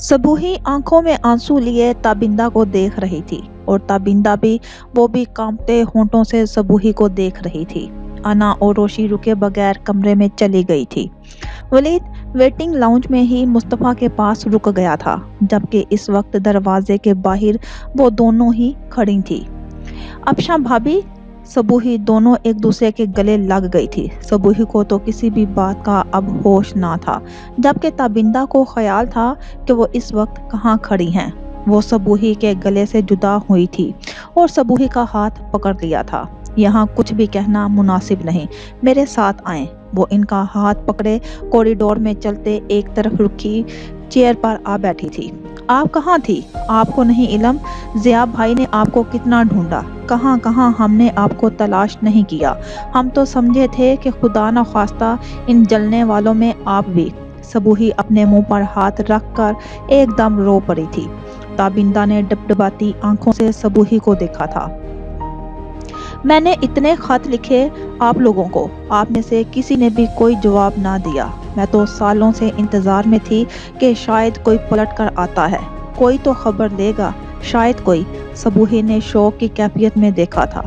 सबूही आंखों में आंसू लिए ताबिंदा को देख रही थी और ताबिंदा भी वो भी कांपते होंठों से सबूही को देख रही थी। अना और रोशी रुके बगैर कमरे में चली गई थी। वलीद वेटिंग लाउंज में ही मुस्तफ़ा के पास रुक गया था, जबकि इस वक्त दरवाजे के बाहर वो दोनों ही खड़ी थी। अफशा भाभी, सबूही दोनों एक दूसरे के गले लग गई थी। सबूही को तो किसी भी बात का अब होश ना था, जबकि ताबिंदा को ख्याल था कि वो इस वक्त कहाँ खड़ी हैं। वो सबूही के गले से जुदा हुई थी और सबूही का हाथ पकड़ लिया था। यहाँ कुछ भी कहना मुनासिब नहीं, मेरे साथ आएं। वो इनका हाथ पकड़े कॉरिडोर में चलते एक तरफ रुकी चेयर पर आ बैठी थी। आप कहाँ थी? आपको नहीं इलम ज़िया भाई ने आपको कितना ढूंढा, कहाँ कहाँ हमने आपको तलाश नहीं किया। हम तो समझे थे कि खुदा न खास्ता इन जलने वालों में आप भी। सबूही अपने मुंह पर हाथ रख कर एकदम रो पड़ी थी। ताबिंदा ने डबडबाती आंखों से सबूही को देखा था। मैंने इतने खत लिखे आप लोगों को, आप में से किसी ने भी कोई जवाब ना दिया। मैं तो सालों से इंतज़ार में थी कि शायद कोई पलट कर आता है, कोई तो खबर देगा, शायद कोई। सबूही ने शौक की कैफियत में देखा था।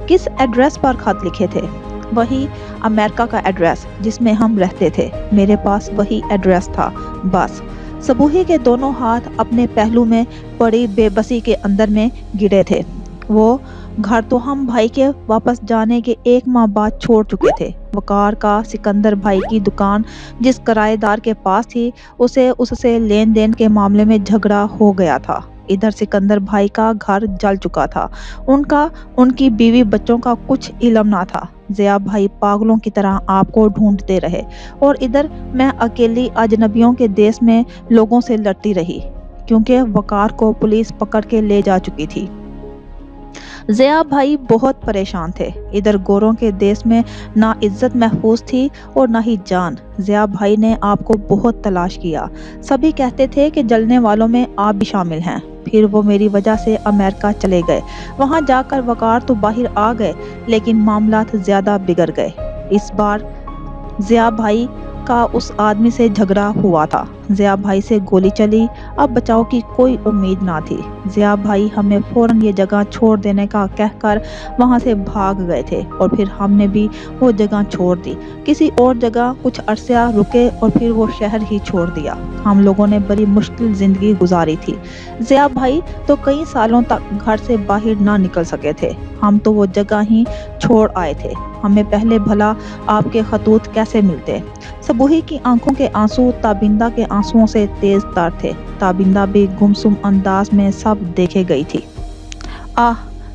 किस एड्रेस पर खत लिखे थे? वही अमेरिका का एड्रेस जिसमें हम रहते थे, मेरे पास वही एड्रेस था बस। सबूही के दोनों हाथ अपने पहलू में पड़ी बेबसी के अंदर में गिरे थे। वो घर तो हम भाई के वापस जाने के एक माह बाद छोड़ चुके थे। वकार का सिकंदर भाई की दुकान जिस किराएदार के पास थी, उसे उससे लेन देन के मामले में झगड़ा हो गया था। इधर सिकंदर भाई का घर जल चुका था। उनकी बीवी बच्चों का कुछ इल्म ना था। ज़िया भाई पागलों की तरह आपको ढूंढते रहे और इधर मैं अकेली अजनबियों के देश में लोगों से लड़ती रही, क्योंकि वकार को पुलिस पकड़ के ले जा चुकी थी। ज़िया भाई बहुत परेशान थे। इधर गोरों के देश में ना इज्जत महफूज थी और ना ही जान। ज़िया भाई ने आपको बहुत तलाश किया। सभी कहते थे कि जलने वालों में आप भी शामिल हैं। फिर वो मेरी वजह से अमेरिका चले गए। वहाँ जाकर वकार तो बाहर आ गए, लेकिन मामलात ज़्यादा बिगड़ गए। इस बार ज़िया भाई का उस आदमी से झगड़ा हुआ था। ज़िया भाई से गोली चली, अब बचाव की कोई उम्मीद ना थी। ज़िया भाई हमें फौरन ये जगह छोड़ देने का कहकर वहाँ से भाग गए थे और फिर हमने भी वो जगह छोड़ दी। किसी और जगह कुछ अरसा रुके और फिर वो शहर ही छोड़ दिया। हम लोगों ने बड़ी मुश्किल ज़िंदगी गुजारी थी। ज़िया भाई तो कई सालों तक घर से बाहर ना निकल सके थे। हम तो वो जगह ही छोड़ आए थे। हमें पहले भला आपके खतूत कैसे मिलते? सबूही की आंखों के आंसू ताबिंदा के आंसुओं से तेज तार थे। ताबिंदा भी गुमसुम अंदाज में सब देखे गई थी।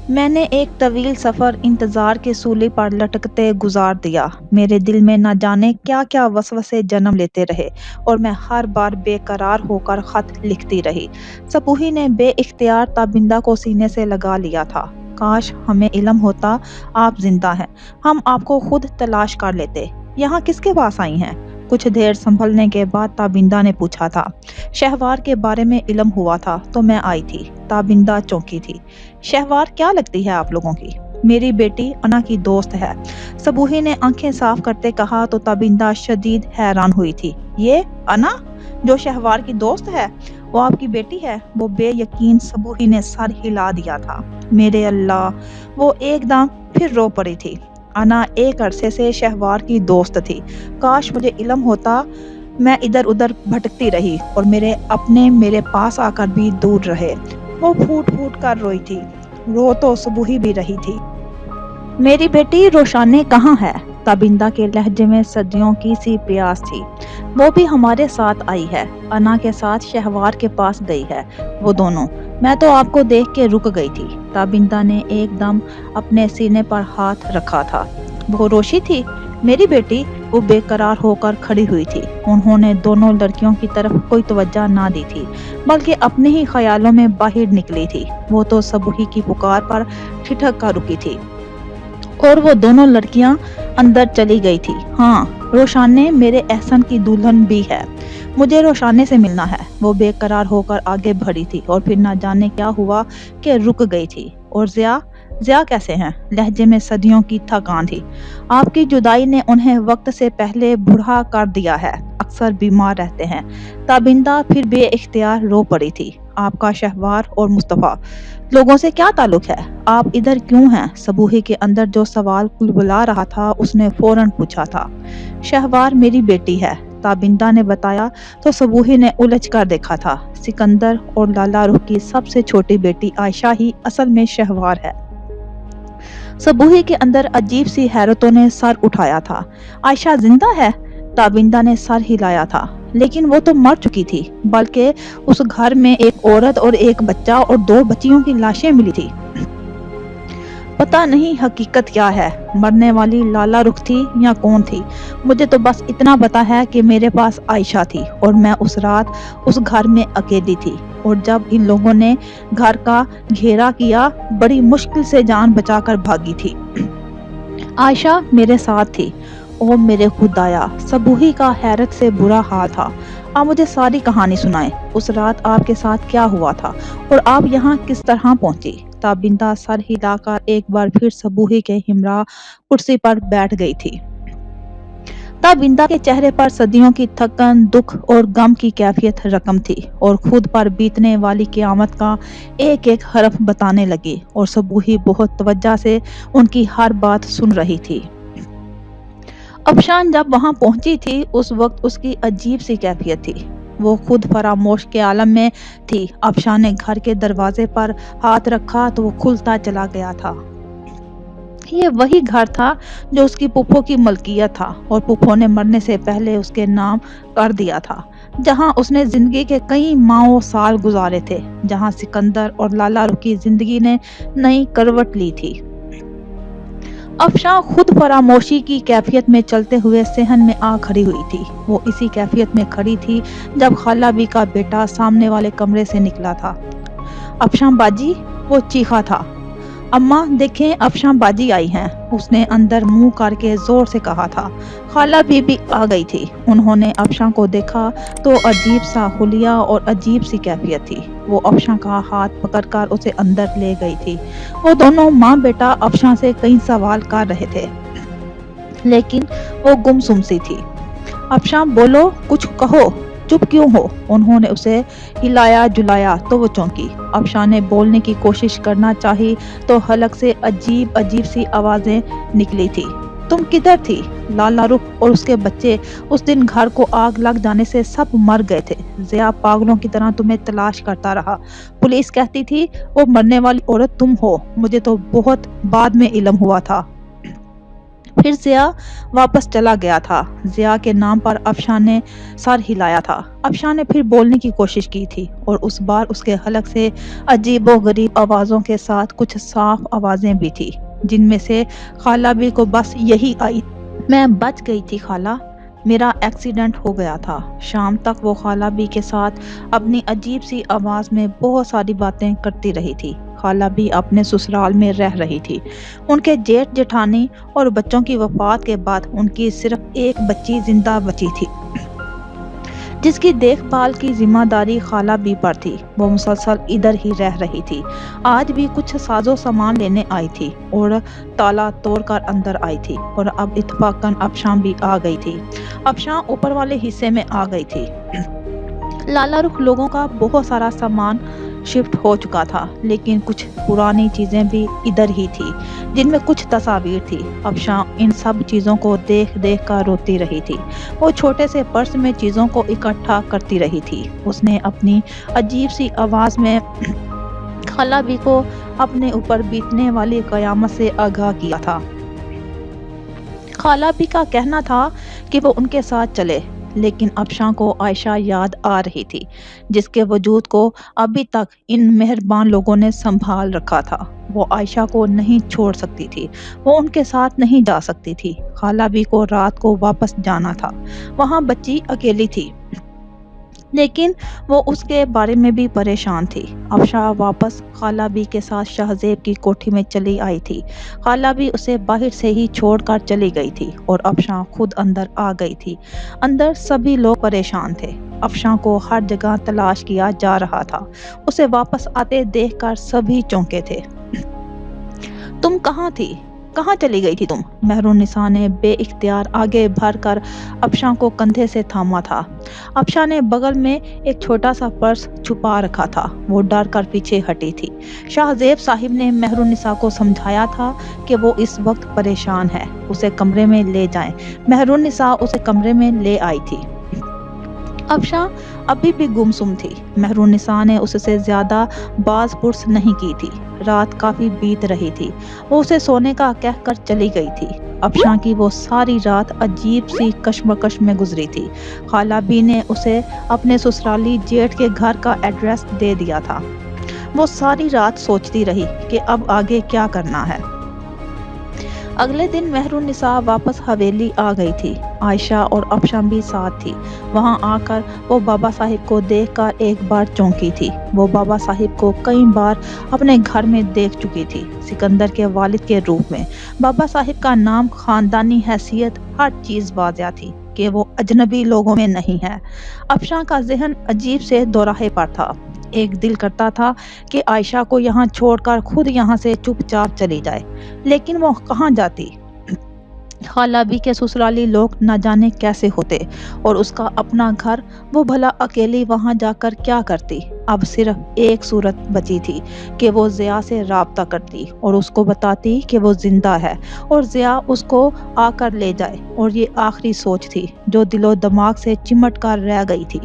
मैंने एक तवील सफ़र इंतज़ार के सूली पर लटकते गुजार दिया। मेरे दिल में न जाने क्या क्या वसवसे जन्म लेते रहे और मैं हर बार बेकरार होकर ख़त लिखती रही। सबूही ने बेइख्तियार ताबिंदा को सीने से लगा लिया था। काश हमें इल्म होता आप जिंदा हैं, हम आपको खुद तलाश कर लेते। यहाँ किसके पास आई हैं? कुछ देर संभलने के बाद ताबिंदा ने पूछा था। शहवार के बारे में इल्म हुआ था तो मैं आई थी। ताबिंदा चौंकी थी। शहवार क्या लगती है आप लोगों की? मेरी बेटी अना की दोस्त है। सबूही ने आंखें साफ करते कहा तो ताबिंदा शदीद हैरान हुई थी। ये अना जो शहवार की दोस्त है, वो आपकी बेटी है? वो बेयकीन सबूही ने सर हिला दिया था। मेरे अल्लाह, वो एकदम फिर रो पड़ी थी। अना एक अरसे से शहवार की दोस्त थी। काश मुझे इल्म होता। मैं इधर उधर भटकती रही और मेरे अपने मेरे पास आकर भी दूर रहे। वो फूट फूट कर रोई थी। रो तो सबूही भी रही थी। मेरी बेटी रोशाने कहाँ है? ताबिंदा के लहजे में सदियों की सी प्यास थी। वो भी हमारे साथ आई है। अना के साथ शहवार के पास गई है वो दोनों। मैं तो आपको देख के रुक गई थी। ताबिंदा ने एकदम अपने सीने पर हाथ रखा था। वो रोशी थी मेरी बेटी? वो बेकरार होकर खड़ी हुई थी। उन्होंने दोनों लड़कियों की तरफ कोई तवज्जो ना दी थी, बल्कि अपने ही ख्यालों में बाहर निकली थी। वो तो सबूही की पुकार पर ठिठक कर रुकी थी और वो दोनों लड़कियां अंदर चली गई थी। हाँ, रोशाने मेरे एहसन की दुल्हन भी है। मुझे रोशाने से मिलना है। वो बेकरार होकर आगे बढ़ी थी और फिर ना जाने क्या हुआ कि रुक गई थी। और ज़िया कैसे हैं? लहजे में सदियों की थकान थी। आपकी जुदाई ने उन्हें वक्त से पहले बूढ़ा कर दिया है। اکثر بیمار رہتے ہیں۔ تابندہ پھر بے اختیار رو پڑی تھی۔ آپ کا شہوار اور مصطفیٰ لوگوں سے کیا تعلق ہے؟ آپ ادھر کیوں ہیں؟ صبوحی کے اندر جو سوال بلا رہا تھا اس نے فوراً پوچھا تھا۔ شہوار میری بیٹی ہے، تابندہ نے بتایا تو صبوحی نے الجھ کر دیکھا تھا۔ سکندر اور لالا رخ کی سب سے چھوٹی بیٹی عائشہ ہی اصل میں شہوار ہے۔ صبوحی کے اندر عجیب سی حیرتوں نے سر اٹھایا تھا۔ عائشہ زندہ ہے؟ تابندہ نے سر ہلایا تھا۔ لیکن وہ تو مر چکی تھی، بلکہ اس گھر میں ایک عورت اور ایک بچہ اور 2 بچیوں کی لاشیں ملی تھی۔ پتہ نہیں حقیقت کیا ہے، مرنے والی لالا رخ تھی یا کون تھی؟ مجھے تو بس اتنا پتا ہے کہ میرے پاس عائشہ تھی اور میں اس رات اس گھر میں اکیلی تھی، اور جب ان لوگوں نے گھر کا گھیرا کیا بڑی مشکل سے جان بچا کر بھاگی تھی۔ عائشہ میرے ساتھ تھی۔ او میرے خدایا! صبوحی کا حیرت سے برا حال تھا۔ آپ مجھے ساری کہانی سنائیں۔ اس رات آپ کے ساتھ کیا ہوا تھا اور آپ یہاں کس طرح پہنچی؟ تابندہ سر ہلا کر ایک بار پھر صبوحی کے ہمراہ کرسی پر بیٹھ گئی تھی۔ تابندہ کے چہرے پر صدیوں کی تھکن، دکھ اور غم کی کیفیت رقم تھی، اور خود پر بیتنے والی قیامت کا ایک ایک حرف بتانے لگی، اور صبوحی بہت توجہ سے ان کی ہر بات سن رہی تھی۔ افشان جب وہاں پہنچی تھی اس وقت اس کی عجیب سی کیفیت تھی۔ وہ خود فراموش کے عالم میں تھی۔ افشان نے گھر کے دروازے پر ہاتھ رکھا تو وہ کھلتا چلا گیا تھا۔ یہ وہی گھر تھا جو اس کی پھپھو کی ملکیت تھا اور پھپھو نے مرنے سے پہلے اس کے نام کر دیا تھا، جہاں اس نے زندگی کے کئی ماہ و سال گزارے تھے، جہاں سکندر اور لالا رخ کی زندگی نے نئی کروٹ لی تھی۔ افشاں خود فراموشی کی کیفیت میں چلتے ہوئے صحن میں آ کھڑی ہوئی تھی۔ وہ اسی کیفیت میں کھڑی تھی جب خالہ بی کا بیٹا سامنے والے کمرے سے نکلا تھا۔ افشاں باجی! وہ چیخا تھا۔ اماں دیکھیں افشاں باجی آئی ہیں، اس نے اندر منہ کر کے زور سے کہا تھا۔ خالہ بی بھی آ گئی تھی۔ انہوں نے افشاں کو دیکھا تو عجیب سا حلیہ اور عجیب سی کیفیت تھی۔ وہ افشاں کا ہاتھ پکڑ کر اسے اندر لے گئی تھی۔ وہ دونوں ماں بیٹا افشاں سے کئی سوال کر رہے تھے، لیکن وہ گمسم سی تھی۔ افشاں بولو، کچھ کہو، چپ کیوں ہو؟ انہوں نے اسے ہلایا جلایا تو وہ چونکی۔ افشاں نے بولنے کی کوشش کرنا چاہی تو حلق سے عجیب عجیب سی آوازیں نکلی تھی۔ تم کدھر تھی؟ لالا رخ اور اس کے بچے، اس دن گھر کو آگ لگ جانے سے سب مر گئے تھے۔ ضیا پاگلوں کی طرح تمہیں تلاش کرتا رہا۔ پولیس کہتی تھی وہ مرنے والی عورت تم ہو، مجھے تو بہت بعد میں علم ہوا تھا۔ پھر ضیا واپس چلا گیا تھا۔ ضیا کے نام پر افشاں نے سر ہلایا تھا۔ افشاں نے پھر بولنے کی کوشش کی تھی، اور اس بار اس کے حلق سے عجیب و غریب آوازوں کے ساتھ کچھ صاف آوازیں بھی تھی، جن میں سے خالہ بی کو بس یہی آئی: میں بچ گئی تھی خالہ، میرا ایکسیڈنٹ ہو گیا تھا۔ شام تک وہ خالہ بی کے ساتھ اپنی عجیب سی آواز میں بہت ساری باتیں کرتی رہی تھی۔ خالہ بی اپنے سسرال میں رہ رہی تھی۔ ان کے جیٹھ جیٹھانی اور بچوں کی وفات کے بعد ان کی صرف ایک بچی زندہ بچی تھی، جس کی دیکھ بھال کی ذمہ داری خالہ بی پر تھی۔ وہ مسلسل ادھر ہی رہ رہی تھی۔ آج بھی کچھ ساز و سامان لینے آئی تھی اور تالا توڑ کر اندر آئی تھی، اور اب اتفاقاً افشاں بھی آ گئی تھی۔ افشاں اوپر والے حصے میں آ گئی تھی۔ لالا رخ لوگوں کا بہت سارا سامان شفٹ ہو چکا تھا، لیکن کچھ پرانی چیزیں بھی ادھر ہی تھی، جن میں کچھ تصاویر تھی۔ افشاں ان سب چیزوں کو دیکھ دیکھ کر روتی رہی تھی۔ وہ چھوٹے سے پرس میں چیزوں کو اکٹھا کرتی رہی تھی۔ اس نے اپنی عجیب سی آواز میں خالہ بی کو اپنے اوپر بیتنے والی قیامت سے آگاہ کیا تھا۔ خالہ بی کا کہنا تھا کہ وہ ان کے ساتھ چلے، لیکن افشاں کو عائشہ یاد آ رہی تھی، جس کے وجود کو ابھی تک ان مہربان لوگوں نے سنبھال رکھا تھا۔ وہ عائشہ کو نہیں چھوڑ سکتی تھی، وہ ان کے ساتھ نہیں جا سکتی تھی۔ خالہ بی کو رات کو واپس جانا تھا، وہاں بچی اکیلی تھی، لیکن وہ اس کے بارے میں بھی پریشان تھی۔ افشاں واپس خالہ بی کے ساتھ شاہ زیب کی کوٹھی میں چلی آئی تھی۔ خالہ بی اسے باہر سے ہی چھوڑ کر چلی گئی تھی، اور افشاں خود اندر آ گئی تھی۔ اندر سبھی لوگ پریشان تھے۔ افشاں کو ہر جگہ تلاش کیا جا رہا تھا۔ اسے واپس آتے دیکھ کر سبھی چونکے تھے۔ تم کہاں تھی؟ کہاں چلی گئی تھی تم؟ مہرالنساء نے بے اختیار آگے بڑھ کر افشاں کو کندھے سے تھاما تھا۔ افشاں نے بغل میں ایک چھوٹا سا پرس چھپا رکھا تھا، وہ ڈر کر پیچھے ہٹی تھی۔ شاہ زیب صاحب نے مہرالنساء کو سمجھایا تھا کہ وہ اس وقت پریشان ہے، اسے کمرے میں لے جائیں۔ مہرالنساء اسے کمرے میں لے آئی تھی۔ افشاں ابھی بھی گمسم تھی۔ مہرالنساء نے اس سے زیادہ باز پرس نہیں کی تھی۔ رات کافی بیت رہی تھی، وہ اسے سونے کا کہہ کر چلی گئی تھی۔ افشاں کی وہ ساری رات عجیب سی کشمکش میں گزری تھی۔ خالہ بی نے اسے اپنے سسرالی جیٹھ کے گھر کا ایڈریس دے دیا تھا۔ وہ ساری رات سوچتی رہی کہ اب آگے کیا کرنا ہے۔ اگلے دن مہرالنساء واپس حویلی آ گئی تھی۔ عائشہ اور افشاں بھی ساتھ تھی۔ وہاں آ کر وہ بابا صاحب کو دیکھ کر ایک بار چونکی تھی۔ وہ بابا صاحب کو کئی بار اپنے گھر میں دیکھ چکی تھی، سکندر کے والد کے روپ میں۔ بابا صاحب کا نام، خاندانی حیثیت، ہر چیز واضح تھی کہ وہ اجنبی لوگوں میں نہیں ہے۔ افشاں کا ذہن عجیب سے دوراہے پر تھا۔ ایک دل کرتا تھا کہ عائشہ کو یہاں چھوڑ کر خود یہاں سے چپ چاپ چلی جائے، لیکن وہ کہاں جاتی؟ خالہ بی کے سسرالی لوگ نہ جانے کیسے ہوتے، اور اس کا اپنا گھر، وہ بھلا اکیلی وہاں جا کر کیا کرتی؟ اب صرف ایک صورت بچی تھی کہ وہ ضیاء سے رابطہ کرتی اور اس کو بتاتی کہ وہ زندہ ہے اور ضیاء اس کو آ کر لے جائے، اور یہ آخری سوچ تھی جو دل و دماغ سے چمٹ کر رہ گئی تھی۔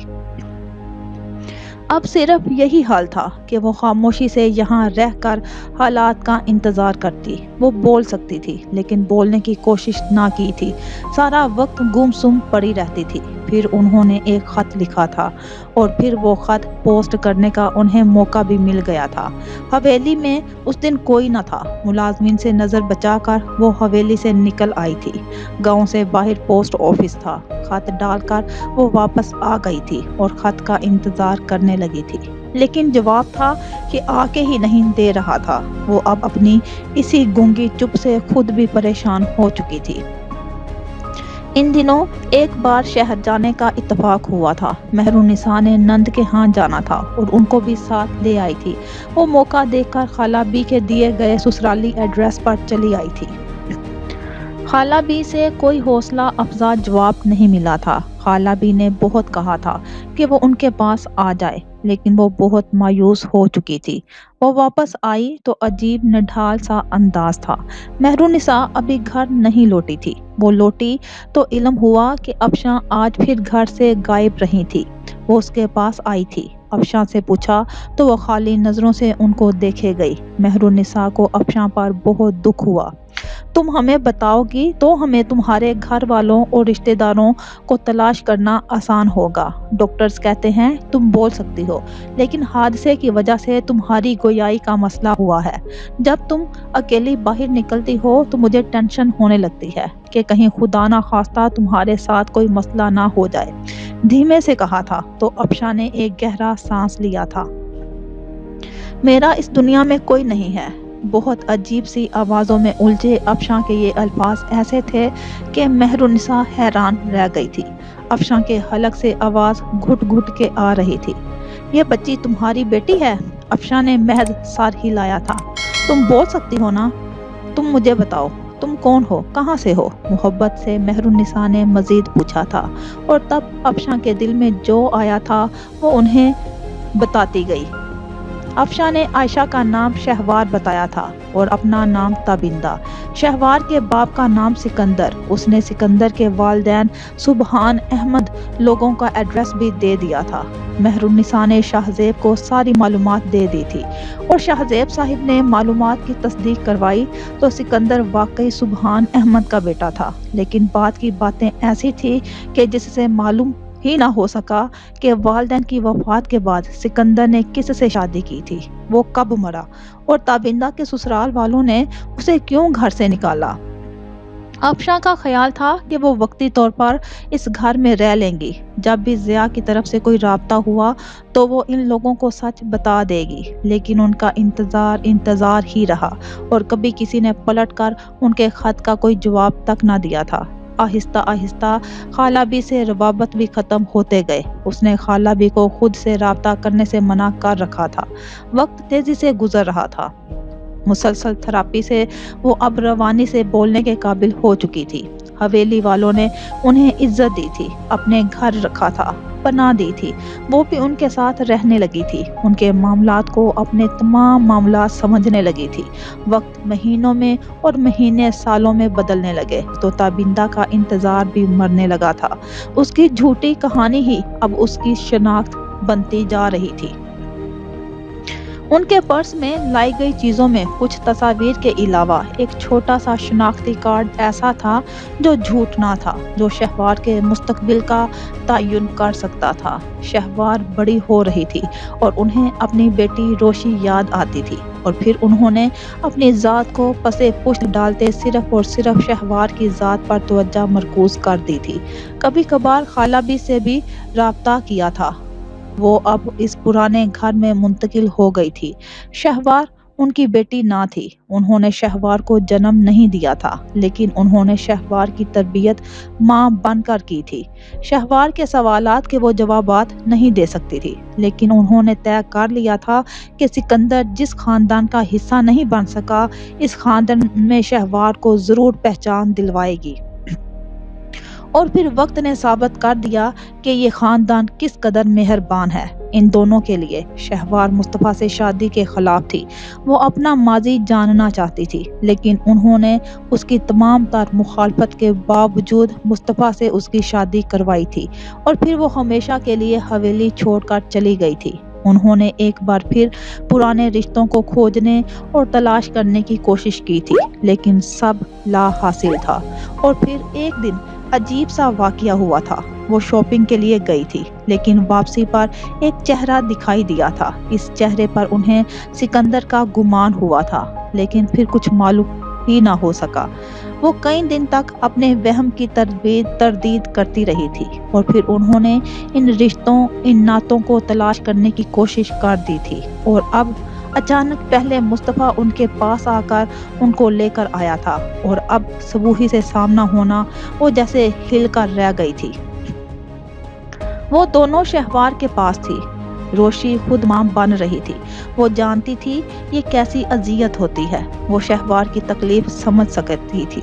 اب صرف یہی حال تھا کہ وہ خاموشی سے یہاں رہ کر حالات کا انتظار کرتی۔ وہ بول سکتی تھی لیکن بولنے کی کوشش نہ کی تھی، سارا وقت گم سم پڑی رہتی تھی۔ پھر انہوں نے ایک خط لکھا تھا اور پھر وہ خط پوسٹ کرنے کا انہیں موقع بھی مل گیا تھا۔ حویلی میں اس دن کوئی نہ تھا۔ ملازمین سے نظر بچا کر وہ حویلی سے نکل آئی تھی۔ گاؤں سے باہر پوسٹ آفس تھا۔ خط ڈال کر وہ واپس آ گئی تھی اور خط کا انتظار کرنے لگی تھی، لیکن جواب تھا کہ آ کے ہی نہیں دے رہا تھا۔ وہ اب اپنی اسی گونگی چپ سے خود بھی پریشان ہو چکی تھی۔ ان دنوں ایک بار شہر جانے کا اتفاق ہوا تھا۔ مہرالنساء نے نند کے ہاں جانا تھا اور ان کو بھی ساتھ لے آئی تھی۔ وہ موقع دیکھ کر خالہ بی کے دیے گئے سسرالی ایڈریس پر چلی آئی تھی۔ خالہ بی سے کوئی حوصلہ افزا جواب نہیں ملا تھا۔ خالہ بی نے بہت کہا تھا کہ وہ ان کے پاس آ جائے، لیکن وہ بہت مایوس ہو چکی تھی۔ وہ واپس آئی تو عجیب نڈھال سا انداز تھا۔ مہرالنساء ابھی گھر نہیں لوٹی تھی۔ وہ لوٹی تو علم ہوا کہ افشاں آج پھر گھر سے غائب رہی تھی۔ وہ اس کے پاس آئی تھی۔ افشاں سے پوچھا تو وہ خالی نظروں سے ان کو دیکھے گئی۔ مہرالنساء کو افشاں پر بہت دکھ ہوا۔ تم ہمیں بتاؤ گی تو ہمیں تمہارے گھر والوں اور رشتہ داروں کو تلاش کرنا آسان ہوگا۔ ڈاکٹرز کہتے ہیں تم بول سکتی ہو، لیکن حادثے کی وجہ سے تمہاری گویائی کا مسئلہ ہوا ہے۔ جب تم اکیلی باہر نکلتی ہو تو مجھے ٹینشن ہونے لگتی ہے کہ کہیں خدا نہ خواستہ تمہارے ساتھ کوئی مسئلہ نہ ہو جائے۔ دھیمے سے کہا تھا تو افشاں نے ایک گہرا سانس لیا تھا۔ میرا اس دنیا میں کوئی نہیں ہے۔ بہت عجیب سی آوازوں میں الجھے افشاں کے یہ الفاظ ایسے تھے کہ مہرالنساء حیران رہ گئی تھی۔ افشاں کے حلق سے آواز گھٹ گھٹ کے آ رہی تھی۔ یہ بچی تمہاری بیٹی ہے؟ افشاں نے محض سر ہلایا تھا۔ تم بول سکتی ہو نا؟ تم مجھے بتاؤ، تم کون ہو، کہاں سے ہو؟ محبت سے مہرالنساء نے مزید پوچھا تھا، اور تب افشاں کے دل میں جو آیا تھا وہ انہیں بتاتی گئی۔ افشاں نے عائشہ کا نام شہوار بتایا تھا اور اپنا نام تابندہ۔ شہوار کے باپ کا نام سکندر۔ اس نے سکندر کے والدین سبحان احمد لوگوں کا ایڈریس بھی دے دیا تھا۔ مہرالنساء نے شاہ زیب کو ساری معلومات دے دی تھی، اور شاہ زیب صاحب نے معلومات کی تصدیق کروائی تو سکندر واقعی سبحان احمد کا بیٹا تھا۔ لیکن بات کی باتیں ایسی تھی کہ جس سے معلوم ہی نہ ہو سکا کہ والدین کی وفات کے بعد سکندر نے کس سے شادی کی تھی، وہ کب مرا، اور تابندہ کے سسرال والوں نے اسے کیوں گھر سے نکالا۔ افشاں کا خیال تھا کہ وہ وقتی طور پر اس گھر میں رہ لیں گی۔ جب بھی ضیاء کی طرف سے کوئی رابطہ ہوا تو وہ ان لوگوں کو سچ بتا دے گی، لیکن ان کا انتظار ہی رہا، اور کبھی کسی نے پلٹ کر ان کے خط کا کوئی جواب تک نہ دیا تھا۔ آہستہ آہستہ خالہ بی سے روابط بھی ختم ہوتے گئے۔ اس نے خالہ بی کو خود سے رابطہ کرنے سے منع کر رکھا تھا۔ وقت تیزی سے گزر رہا تھا۔ मुसलसल थेरेपी से वो अब रवानी से बोलने के काबिल हो चुकी थी। हवेली वालों ने उन्हें इज्जत दी थी, अपने घर रखा था, पनाह दी थी। वो भी उनके साथ रहने लगी थी, उनके मामलात को अपने तमाम मामलात समझने लगी थी। वक्त महीनों में और महीने सालों में बदलने लगे तो ताबिंदा का इंतज़ार भी मरने लगा था। उसकी झूठी कहानी ही अब उसकी शनाख्त बनती जा रही थी। उनके पर्स में लाई गई चीज़ों में कुछ तस्वीर के अलावा एक छोटा सा शनाख्ती कार्ड ऐसा था जो झूठ ना था, जो शहवार के मुस्तकबिल का तयन कर सकता था। शहवार बड़ी हो रही थी और उन्हें अपनी बेटी रोशी याद आती थी, और फिर उन्होंने अपनी ज़ात को पसे पुष्ट डालते सिर्फ और सिर्फ शहवार की ज़ात पर तवज्जो मरकूज कर दी थी। कभी कभार खाला भी से भी राब्ता किया था। वो अब इस पुराने घर में मुंतकिल हो गई थी। शहवार उनकी बेटी ना थी। उन्होंने शहवार को जन्म नहीं दिया था, लेकिन उन्होंने शहवार की तरबियत माँ बनकर की थी। शहवार के सवालात के वो जवाबात नहीं दे सकती थी, लेकिन उन्होंने तय कर लिया था कि सिकंदर जिस खानदान का हिस्सा नहीं बन सका, इस खानदान में शहवार को ज़रूर पहचान दिलवाएगी। और फिर वक्त ने साबित कर दिया कि ये खानदान किस कदर मेहरबान है इन दोनों के लिए। शहवार मुस्तफ़ा से शादी के खिलाफ थी। वो अपना माजी जानना चाहती थी, लेकिन उन्होंने उसकी तमाम तर मुखालफत के बावजूद मुस्तफ़ा से उसकी शादी करवाई थी, और फिर वो हमेशा के लिए हवेली छोड़कर चली गई थी। उन्होंने एक बार फिर पुराने रिश्तों को खोजने और तलाश करने की कोशिश की थी, लेकिन सब ला हासिल था। और फिर एक दिन अजीब सा वाकया हुआ था। वो शॉपिंग के लिए गई थी, लेकिन वापसी पर एक चेहरा दिखाई दिया था। इस चेहरे पर उन्हें सिकंदर का गुमान हुआ था, लेकिन फिर कुछ मालूम ही ना हो सका। वो कई दिन तक अपने वहम की तरदीद करती रही थी, और फिर उन्होंने इन रिश्तों, इन नातों को तलाश करने की कोशिश कर दी थी। और अब अचानक पहले मुस्तफ़ा उनके पास आकर उनको लेकर आया था, और अब सबूही से सामना होना वो जैसे हिल कर रह गई थी। वो दोनों शहवार के पास थी। रोशी खुद मां बन रही थी। वो जानती थी ये कैसी अजियत होती है। वो शहवार की तकलीफ समझ सकती थी।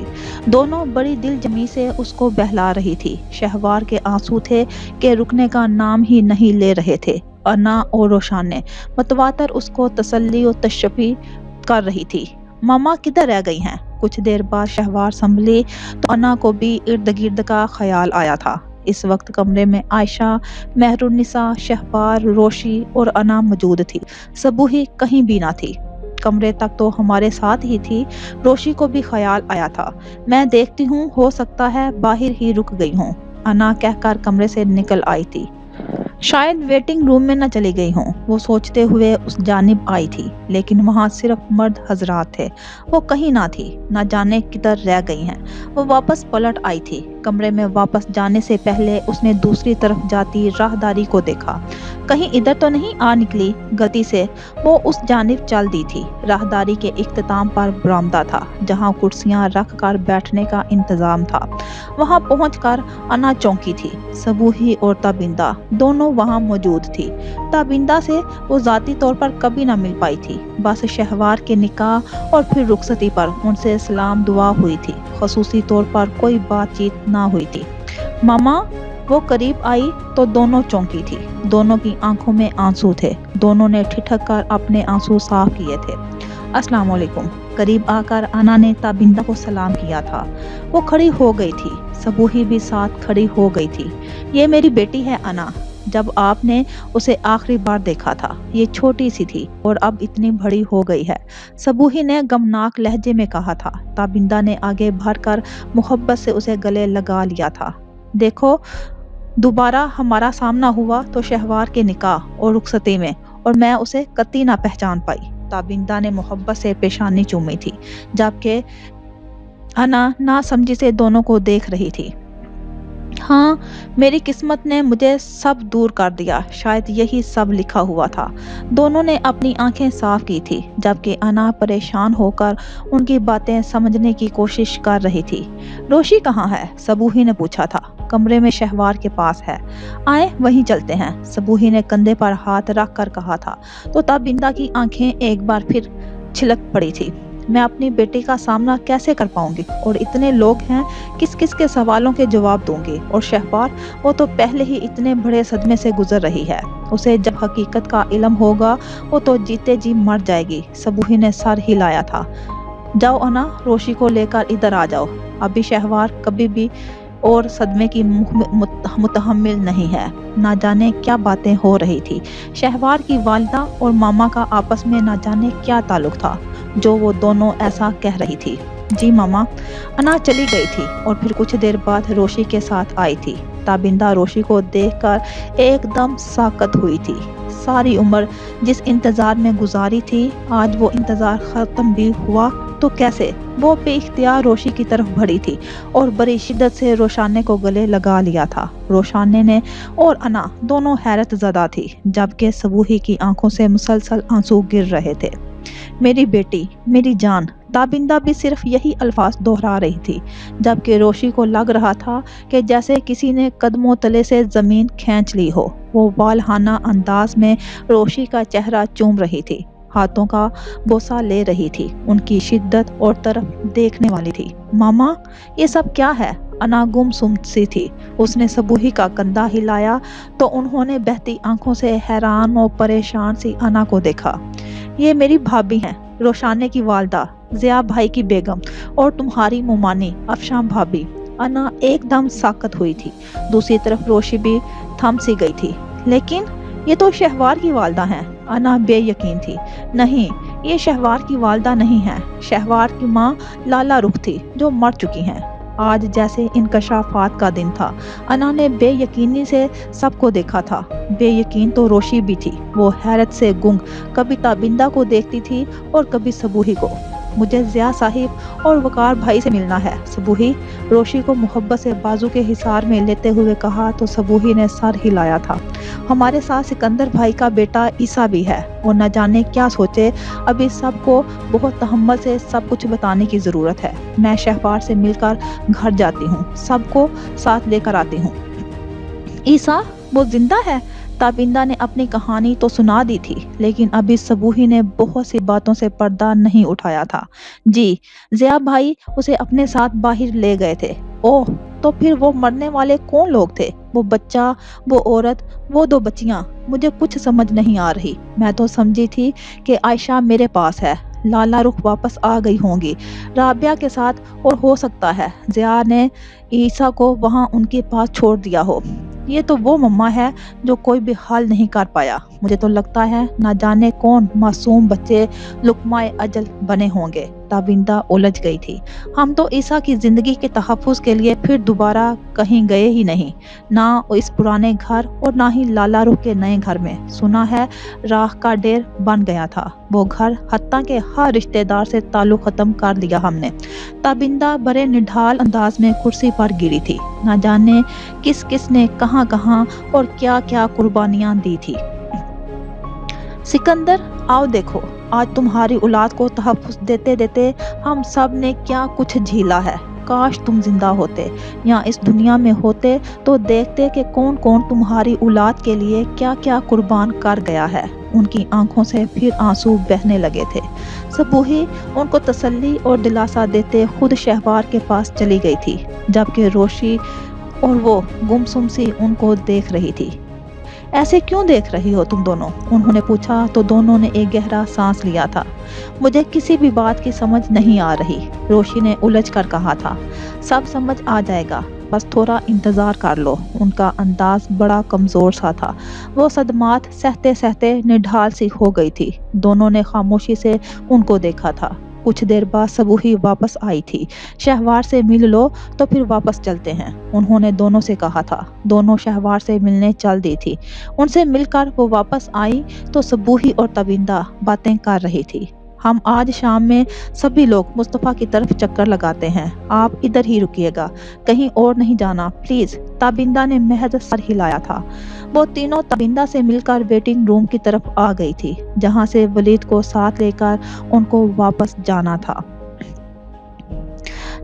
दोनों बड़ी दिलजमी से उसको बहला रही थी। शहवार के आंसू थे कि रुकने का नाम ही नहीं ले रहे थे। अना और रोशान ने मतवातर उसको तसल्ली और तशफ़ी कर रही थी। मामा किधर रह गई हैं? कुछ देर बाद शहवार संभली तो अना को भी इर्द गिर्द का ख्याल आया था। इस वक्त कमरे में आयशा, मेहरुन्निसा, शहवार, रोशी और अना मौजूद थी। सबूही कहीं भी ना थी। कमरे तक तो हमारे साथ ही थी। रोशी को भी ख्याल आया था, मैं देखती हूँ, हो सकता है बाहर ही रुक गई हूँ। अना कहकर कमरे से निकल आई थी। शायद वेटिंग रूम में न चली गई हूँ, वो सोचते हुए उस जानिब आई थी, लेकिन वहाँ सिर्फ मर्द हजरात थे। वो कहीं ना थी, न जाने किधर रह गई हैं। वो वापस पलट आई थी। कमरे में वापस जाने से पहले उसने दूसरी तरफ जाती राहदारी को देखा। कहीं इधर तो नहीं आ निकली। गलती से वो उस जानिब चल दी थी। राहदारी के इख्तिताम पर बरामदा था, जहाँ कुर्सियाँ रख कर बैठने का इंतज़ाम था। वहाँ पहुँचकर अना चौंकी थी। सबूही और ताबिंदा दोनों वहाँ मौजूद थी। ताबिंदा से वो ज़ाती तौर पर कभी ना मिल पाई थी, बस शहवार के निकाह और फिर रुखसती पर उनसे सलाम दुआ हुई थी। खसूसी तौर पर कोई बातचीत ना हुई थी। मामा, वो करीब आई तो दोनों चौंकी थी। दोनों की आंखों में आंसू थे। दोनों ने ठिठक कर अपने आंसू साफ किए थे। अस्सलाम वालेकुम। करीब आकर अना ने ताबिंदा को सलाम किया था। वो खड़ी हो गई थी। सबूही भी साथ खड़ी हो गई थी। ये मेरी बेटी है अना। जब आपने उसे आखिरी बार देखा था, ये छोटी सी थी और अब इतनी बड़ी हो गई है, सबूही ने गमनाक लहजे में कहा था। ताबिंदा ने आगे बढ़कर मोहब्बत से उसे गले लगा लिया था। देखो, दोबारा हमारा सामना हुआ तो शहवार के निकाह और रुखसती में, और मैं उसे कतई ना पहचान पाई। ताबिंदा ने मोहब्बत से पेशानी चूमी थी, जबकि अना ना समझी से दोनों को देख रही थी। हाँ, मेरी किस्मत ने मुझे सब दूर कर दिया, शायद यही सब लिखा हुआ था। दोनों ने अपनी आंखें साफ की थी, जबकि अना परेशान होकर उनकी बातें समझने की कोशिश कर रही थी। रोशी कहाँ है? सबूही ने पूछा था। कमरे में शहवार के पास है। आए वहीं चलते हैं, सबूही ने कंधे पर हाथ रख कर कहा था। तो ताबिंदा की आंखें एक बार फिर छिलक पड़ी थी। मैं अपनी बेटी का सामना कैसे कर पाऊंगी, और इतने लोग हैं, किस किस के सवालों के जवाब दूंगी। और शहबार, वो तो पहले ही इतने बड़े सदमे से गुजर रही है, उसे जब हकीकत का इल्म होगा वो तो जीते जी मर जाएगी। सबूही ने सर हिलाया था। जाओ अना, रोशी को लेकर इधर आ जाओ। अभी शहवार कभी भी और सदमे की मुतहम्मिल नहीं है। ना जाने क्या बातें हो रही थी। शहवार की वालिदा और मामा का आपस में ना जाने क्या ताल्लुक था जो वो दोनों ऐसा कह रही थी। जी मामा। अना चली गई थी और फिर कुछ देर बाद रोशी के साथ आई थी। ताबिंदा रोशी को देखकर एकदम साकत हुई थी। सारी उम्र जिस इंतजार में गुजारी थी, आज वो इंतजार खत्म भी हुआ तो कैसे। वो बेइख्तियार रोशी की तरफ बढ़ी थी और बड़ी शिद्दत से रोशाने को गले लगा लिया था। रोशाने ने और अना दोनों हैरत ज़दा थी, जबकि सबूही की आंखों से मुसलसल आंसू गिर रहे थे। मेरी बेटी, मेरी जान। ताबिंदा भी सिर्फ यही अल्फाज दोहरा रही थी, जबकि रोशी को लग रहा था कि जैसे किसी ने कदमों तले से जमीन खींच ली हो। वो वालहाना अंदाज में रोशी का चेहरा चूम रही थी, हाथों का बोसा ले रही थी। उनकी शिद्दत और तरफ देखने वाली थी। मामा, ये सब क्या है? अना गुमसुम सी थी। उसने सबूही का कंधा हिलाया तो उन्होंने बहती आंखों से हैरान और परेशान सी अना को देखा। ये मेरी भाभी हैं, रोशाने की वालदा, जिया भाई की बेगम, और तुम्हारी मुमानी अफशान भाभी। अना एकदम साकत हुई थी। दूसरी तरफ रोशी भी थम सी गई थी। लेकिन ये तो शहवार की वालदा हैं। अना बेयकीन थी। नहीं, ये शहवार की वालदा नहीं है। शहवार की माँ लाला रुख थी जो मर चुकी हैं। आज जैसे इनकशाफात का दिन था। अना ने बेयकीनी से सबको देखा था। बेयकीन तो रोशी भी थी। वो हैरत से गुंग कभी ताबिंदा को देखती थी और कभी सबूही को। मुझे जिया साहिब और वकार भाई से मिलना है। सबूही, रोशी को मोहब्बत से बाजू के हिसार में लेते हुए कहा तो सबूही ने सर हिलाया था। हमारे साथ सिकंदर भाई का बेटा ईसा भी है। वो न जाने क्या सोचे। अभी सबको बहुत तहम्मुल से सब कुछ बताने की ज़रूरत है। मैं शहबार से मिलकर घर जाती हूँ, सबको साथ लेकर आती हूँ। ईसा, वो जिंदा है? ताबिंदा ने अपनी कहानी तो सुना दी थी, लेकिन अभी सबूही ने बहुत सी बातों से पर्दा नहीं उठाया था। जी, जिया भाई उसे अपने साथ बाहर ले गए थे। ओह, तो फिर वो मरने वाले कौन लोग थे? वो बच्चा, वो औरत, वो दो बच्चियां? मुझे कुछ समझ नहीं आ रही। मैं तो समझी थी कि आयशा मेरे पास है, लाला रुख वापस आ गई होंगी राबिया के साथ, और हो सकता है जिया ने ईसा को वहां उनके पास छोड़ दिया हो। ये तो वो मम्मा है जो कोई भी हाल नहीं कर पाया। मुझे तो लगता है ना जाने कौन मासूम बच्चे लुकमाए अजल बने होंगे। ताबिंदा उलझ गई थी। हम तो ईसा की जिंदगी के तहफ़्फ़ुज़ के लिए फिर दोबारा कहीं गए ही नहीं, ना इस पुराने घर और ना ही लाला रुख के नए घर में। सुना है राख का ढेर बन गया था वो घर, हत्ता के हर रिश्तेदार से ताल्लुक़ ख़त्म कर दिया हमने। ताबिंदा बड़े निढाल अंदाज में कुर्सी पर गिरी थी। ना जाने किस किस ने कहाँ कहाँ और क्या क्या कुर्बानियाँ दी थी। सिकंदर, आओ देखो, आज तुम्हारी औलाद को तहफ़्फ़ुज़ देते देते हम सब ने क्या कुछ झेला है। काश तुम जिंदा होते या इस दुनिया में होते तो देखते कि कौन कौन तुम्हारी औलाद के लिए क्या क्या कुर्बान कर गया है। उनकी आंखों से फिर आंसू बहने लगे थे। सबूही उनको तसल्ली और दिलासा देते खुद शहबार के पास चली गई थी, जबकि रोशी और वो गुमसुम सी उनको देख रही थी। ऐसे क्यों देख रही हो तुम दोनों? उन्होंने पूछा तो दोनों ने एक गहरा सांस लिया था। मुझे किसी भी बात की समझ नहीं आ रही, रोशी ने उलझ कर कहा था। सब समझ आ जाएगा, बस थोड़ा इंतज़ार कर लो। उनका अंदाज बड़ा कमज़ोर सा था। वो सदमात सहते सहते निढाल सी हो गई थी। दोनों ने खामोशी से उनको देखा था। कुछ देर बाद सबूही वापस आई थी। शहवार से मिल लो तो फिर वापस चलते हैं, उन्होंने दोनों से कहा था। दोनों शहवार से मिलने चल दी थी। उनसे मिलकर वो वापस आई तो सबूही और ताबिंदा बातें कर रही थी। हम आज शाम में सभी लोग मुस्तफ़ा की तरफ चक्कर लगाते हैं, आप इधर ही रुकिएगा, कहीं और नहीं जाना प्लीज़। ताबिंदा ने महज सर हिलाया था। वो तीनों ताबिंदा से मिलकर वेटिंग रूम की तरफ आ गई थी, जहां से वलीद को साथ लेकर उनको वापस जाना था।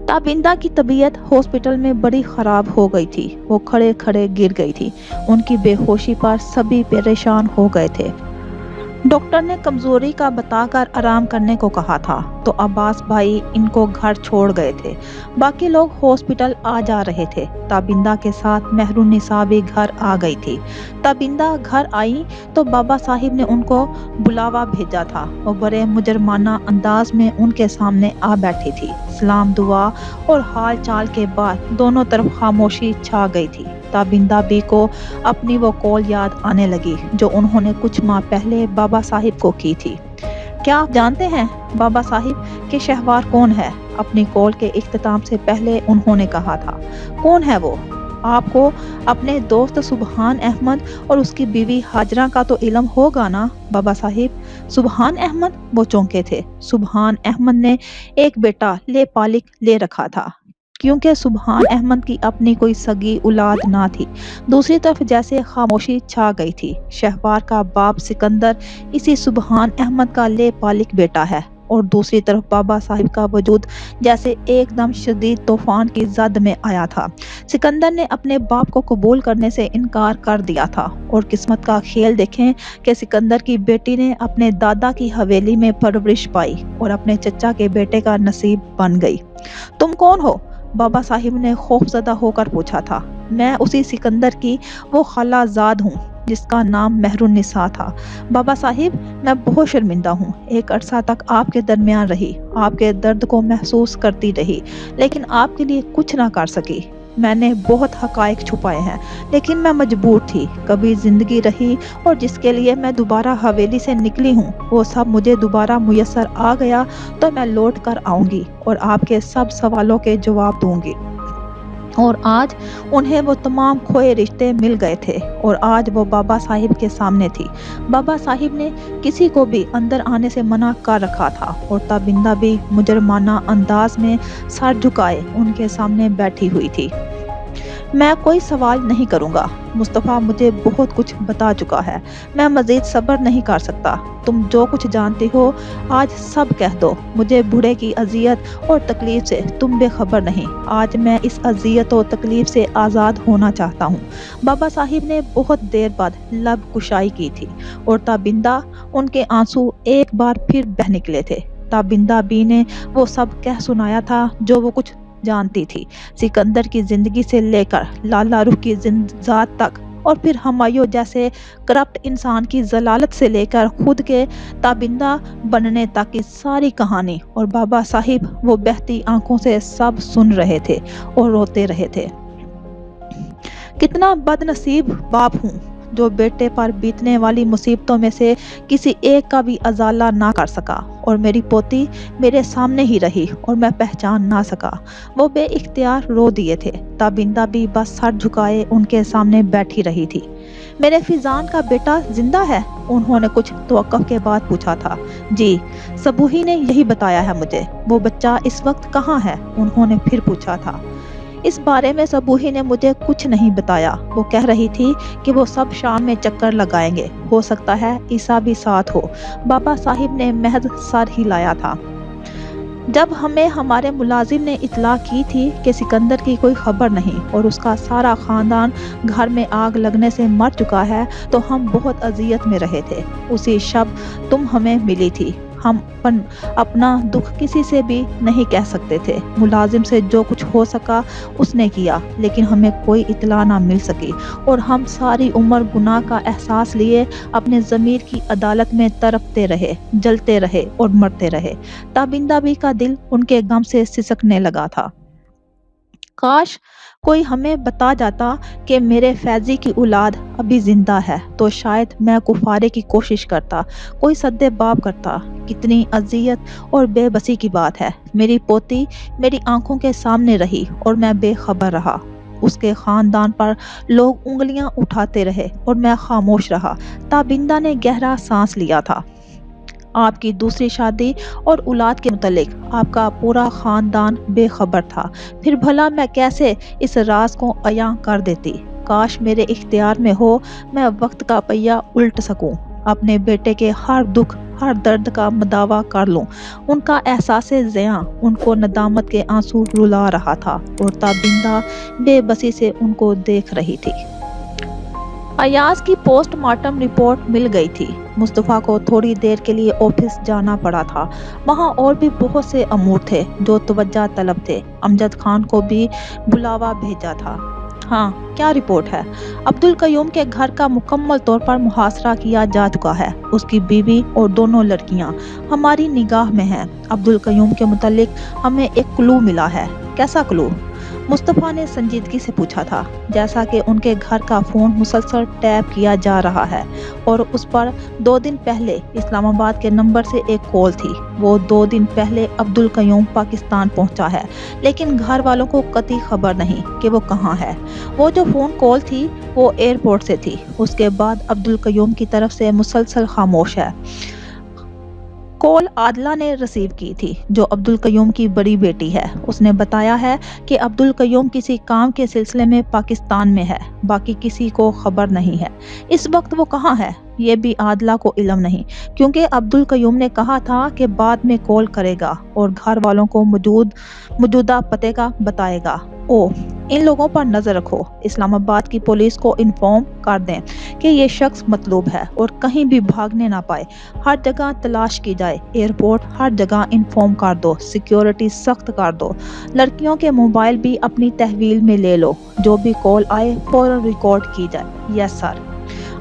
ताबिंदा की तबीयत हॉस्पिटल में बड़ी ख़राब हो गई थी। वो खड़े खड़े गिर गई थी। उनकी बेहोशी पर सभी परेशान हो गए थे। डॉक्टर ने कमजोरी का बताकर आराम करने को कहा था, तो अब्बास भाई इनको घर छोड़ गए थे। बाकी लोग हॉस्पिटल आ जा रहे थे। ताबिंदा के साथ मेहरुन्निसा भी घर आ गई थी। ताबिंदा घर आई तो बाबा साहिब ने उनको बुलावा भेजा था। वो बड़े मुजरमाना अंदाज में उनके सामने आ बैठी थी। सलाम दुआ और हाल चाल के बाद दोनों तरफ खामोशी छा गई थी। ताबिंदा बी को अपनी वो कॉल याद आने लगी जो उन्होंने कुछ माह पहले बाबा साहिब को की थी। क्या आप जानते हैं बाबा साहिब के शहवार कौन है? अपनी कॉल के इख्तिताम से पहले उन्होंने कहा था। कौन है वो? आपको अपने दोस्त सुबहान अहमद और उसकी बीवी हाजरा का तो इल्म होगा ना बाबा साहिब? सुबहान अहमद? वो चौंके थे। सुबहान अहमद ने एक बेटा ले पालिक ले रखा था, क्योंकि सुबहान अहमद की अपनी कोई सगी औलाद ना थी। दूसरी तरफ जैसे खामोशी छा गई थी। शहवार का बाप सिकंदर इसी सुबहान अहमद का ले पालिक बेटा है, और दूसरी तरफ बाबा साहिब का वजूद जैसे एकदम शदीद तूफान की जद में आया था। सिकंदर ने अपने बाप को कबूल करने से इनकार कर दिया था, और किस्मत का खेल देखें कि सिकंदर की बेटी ने अपने दादा की हवेली में परवरिश पाई और अपने चचा के बेटे का नसीब बन गई। तुम कौन हो? बाबा साहिब ने खौफजदा होकर पूछा था। मैं उसी सिकंदर की वो खालाजाद हूँ जिसका नाम मेहरुन्निसा था। बाबा साहिब, मैं बहुत शर्मिंदा हूँ। एक अरसा तक आपके दरमियान रही, आपके दर्द को महसूस करती रही, लेकिन आपके लिए कुछ ना कर सकी। मैंने बहुत हकायक छुपाए हैं, लेकिन मैं मजबूर थी। कभी जिंदगी रही और जिसके लिए मैं दोबारा हवेली से निकली हूँ, वो सब मुझे दोबारा मुयस्सर आ गया तो मैं लौट कर आऊँगी और आपके सब सवालों के जवाब दूंगी। और आज उन्हें वो तमाम खोए रिश्ते मिल गए थे, और आज वो बाबा साहिब के सामने थी। बाबा साहिब ने किसी को भी अंदर आने से मना कर रखा था, और ताबिंदा भी मुजरमाना अंदाज में सर झुकाए उनके सामने बैठी हुई थी। मैं कोई सवाल नहीं करूंगा। मुस्तफ़ा मुझे बहुत कुछ बता चुका है। मैं मज़ीद सब्र नहीं कर सकता। तुम जो कुछ जानती हो आज सब कह दो। मुझे बूढ़े की अजियत और तकलीफ से तुम बेखबर नहीं। आज मैं इस अजियत और तकलीफ से आज़ाद होना चाहता हूँ। बाबा साहिब ने बहुत देर बाद लब कुशाई की थी, और ताबिंदा उनके आंसू एक बार फिर बह निकले थे। ताबिंदा बी ने वो सब कह सुनाया था जो वो कुछ जानती थी। सिकंदर की जिंदगी से लेकर लाला रुख की जिंदात तक, और फिर हुमायूं जैसे करप्ट इंसान की जलालत से लेकर खुद के ताबिंदा बनने तक की सारी कहानी। और बाबा साहिब वो बहती आंखों से सब सुन रहे थे और रोते रहे थे। कितना बदनसीब बाप हूँ जो बेटे पर बीतने वाली मुसीबतों में से किसी एक का भी अजाला ना कर सका, और मेरी पोती मेरे सामने ही रही और मैं पहचान ना सका। वो बेइख्तियार रो दिए थे। ताबिंदा भी बस सर झुकाए उनके सामने बैठी रही थी। मेरे फिजान का बेटा जिंदा है? उन्होंने कुछ तवक्कुफ के बाद पूछा था। जी, सबूही ने यही बताया है मुझे। वो बच्चा इस वक्त कहाँ है? उन्होंने फिर पूछा था। इस बारे में सबूही ने मुझे कुछ नहीं बताया। वो कह रही थी कि वो सब शाम में चक्कर लगाएंगे, हो सकता है ईसा भी साथ हो। बाबा साहिब ने महज सर हिलाया था। जब हमें हमारे मुलाजिम ने इतला की थी कि सिकंदर की कोई खबर नहीं और उसका सारा ख़ानदान घर में आग लगने से मर चुका है, तो हम बहुत अजियत में रहे थे। उसी शब तुम हमें मिली थी। हम अपना दुख किसी से भी नहीं कह सकते थे। मुलाजिम से जो कुछ हो सका उसने किया, लेकिन हमें कोई इतला ना मिल सकी, और हम सारी उम्र गुनाह का एहसास लिए अपने ज़मीर की अदालत में तड़पते रहे, जलते रहे और मरते रहे। ताबिंदा बी का दिल उनके गम से सिसकने लगा था। काश कोई हमें बता जाता कि मेरे फैजी की औलाद अभी जिंदा है, तो शायद मैं कुफारे की कोशिश करता, कोई सद्दे बाब करता। कितनी अजियत और बेबसी की बात है। मेरी पोती मेरी आंखों के सामने रही और मैं बेखबर रहा। उसके खानदान पर लोग उंगलियां उठाते रहे और मैं खामोश रहा। ताबिंदा ने गहरा सांस लिया था। आपकी दूसरी शादी और औलाद के मुतल्लिक आपका पूरा खानदान बेखबर था। फिर भला मैं कैसे इस राज को अयां कर देती? काश मेरे इख्तियार में हो, मैं वक्त का पहिया उल्ट सकूं, अपने बेटे के हर दुख हर दर्द का मदावा कर लूं। उनका एहसासे ज़िया उनको नदामत के आंसू रुला रहा था, और ताबिंदा बेबसी से उनको देख रही थी। अयाज की पोस्टमार्टम रिपोर्ट मिल गई थी। मुस्तफ़ा को थोड़ी देर के लिए ऑफिस जाना पड़ा था। वहाँ और भी बहुत से अमूर थे जो तवज्जो तलब थे। अमजद खान को भी बुलावा भेजा था। हाँ, क्या रिपोर्ट है? अब्दुल कयूम के घर का मुकम्मल तौर पर मुहासरा किया जा चुका है। उसकी बीवी और दोनों लड़कियां हमारी निगाह में हैं। अब्दुल कयूम के मुतालिक हमें एक क्लू मिला है। कैसा क्लू? मुस्तफ़ा ने संजीदगी से पूछा था। जैसा कि उनके घर का फ़ोन मुसलसल टैप किया जा रहा है और उस पर 2 दिन पहले इस्लामाबाद के नंबर से एक कॉल थी। वो 2 दिन पहले अब्दुल कयूम पाकिस्तान पहुंचा है, लेकिन घर वालों को कतई खबर नहीं कि वो कहाँ है। वो जो फ़ोन कॉल थी वो एयरपोर्ट से थी। उसके बाद अब्दुल कयूम की तरफ से मुसलसल खामोश है। कॉल आदला ने रिसीव की थी, जो अब्दुल कयूम की बड़ी बेटी है। उसने बताया है कि अब्दुल कयूम किसी काम के सिलसिले में पाकिस्तान में है। बाकी किसी को खबर नहीं है इस वक्त वो कहाँ है। ये भी आदला को इल्म नहीं, क्योंकि अब्दुल कयूम ने कहा था कि बाद में कॉल करेगा और घर वालों को मौजूदा पते का बताएगा। ओ, इन लोगों पर नजर रखो। इस्लामाबाद की पुलिस को इन्फॉर्म कर दें कि ये शख्स मतलूब है और कहीं भी भागने ना पाए। हर जगह तलाश की जाए। एयरपोर्ट हर जगह इन्फॉर्म कर दो। सिक्योरिटी सख्त कर दो। लड़कियों के मोबाइल भी अपनी तहवील में ले लो। जो भी कॉल आए फौरन रिकॉर्ड की जाए। Yes sir.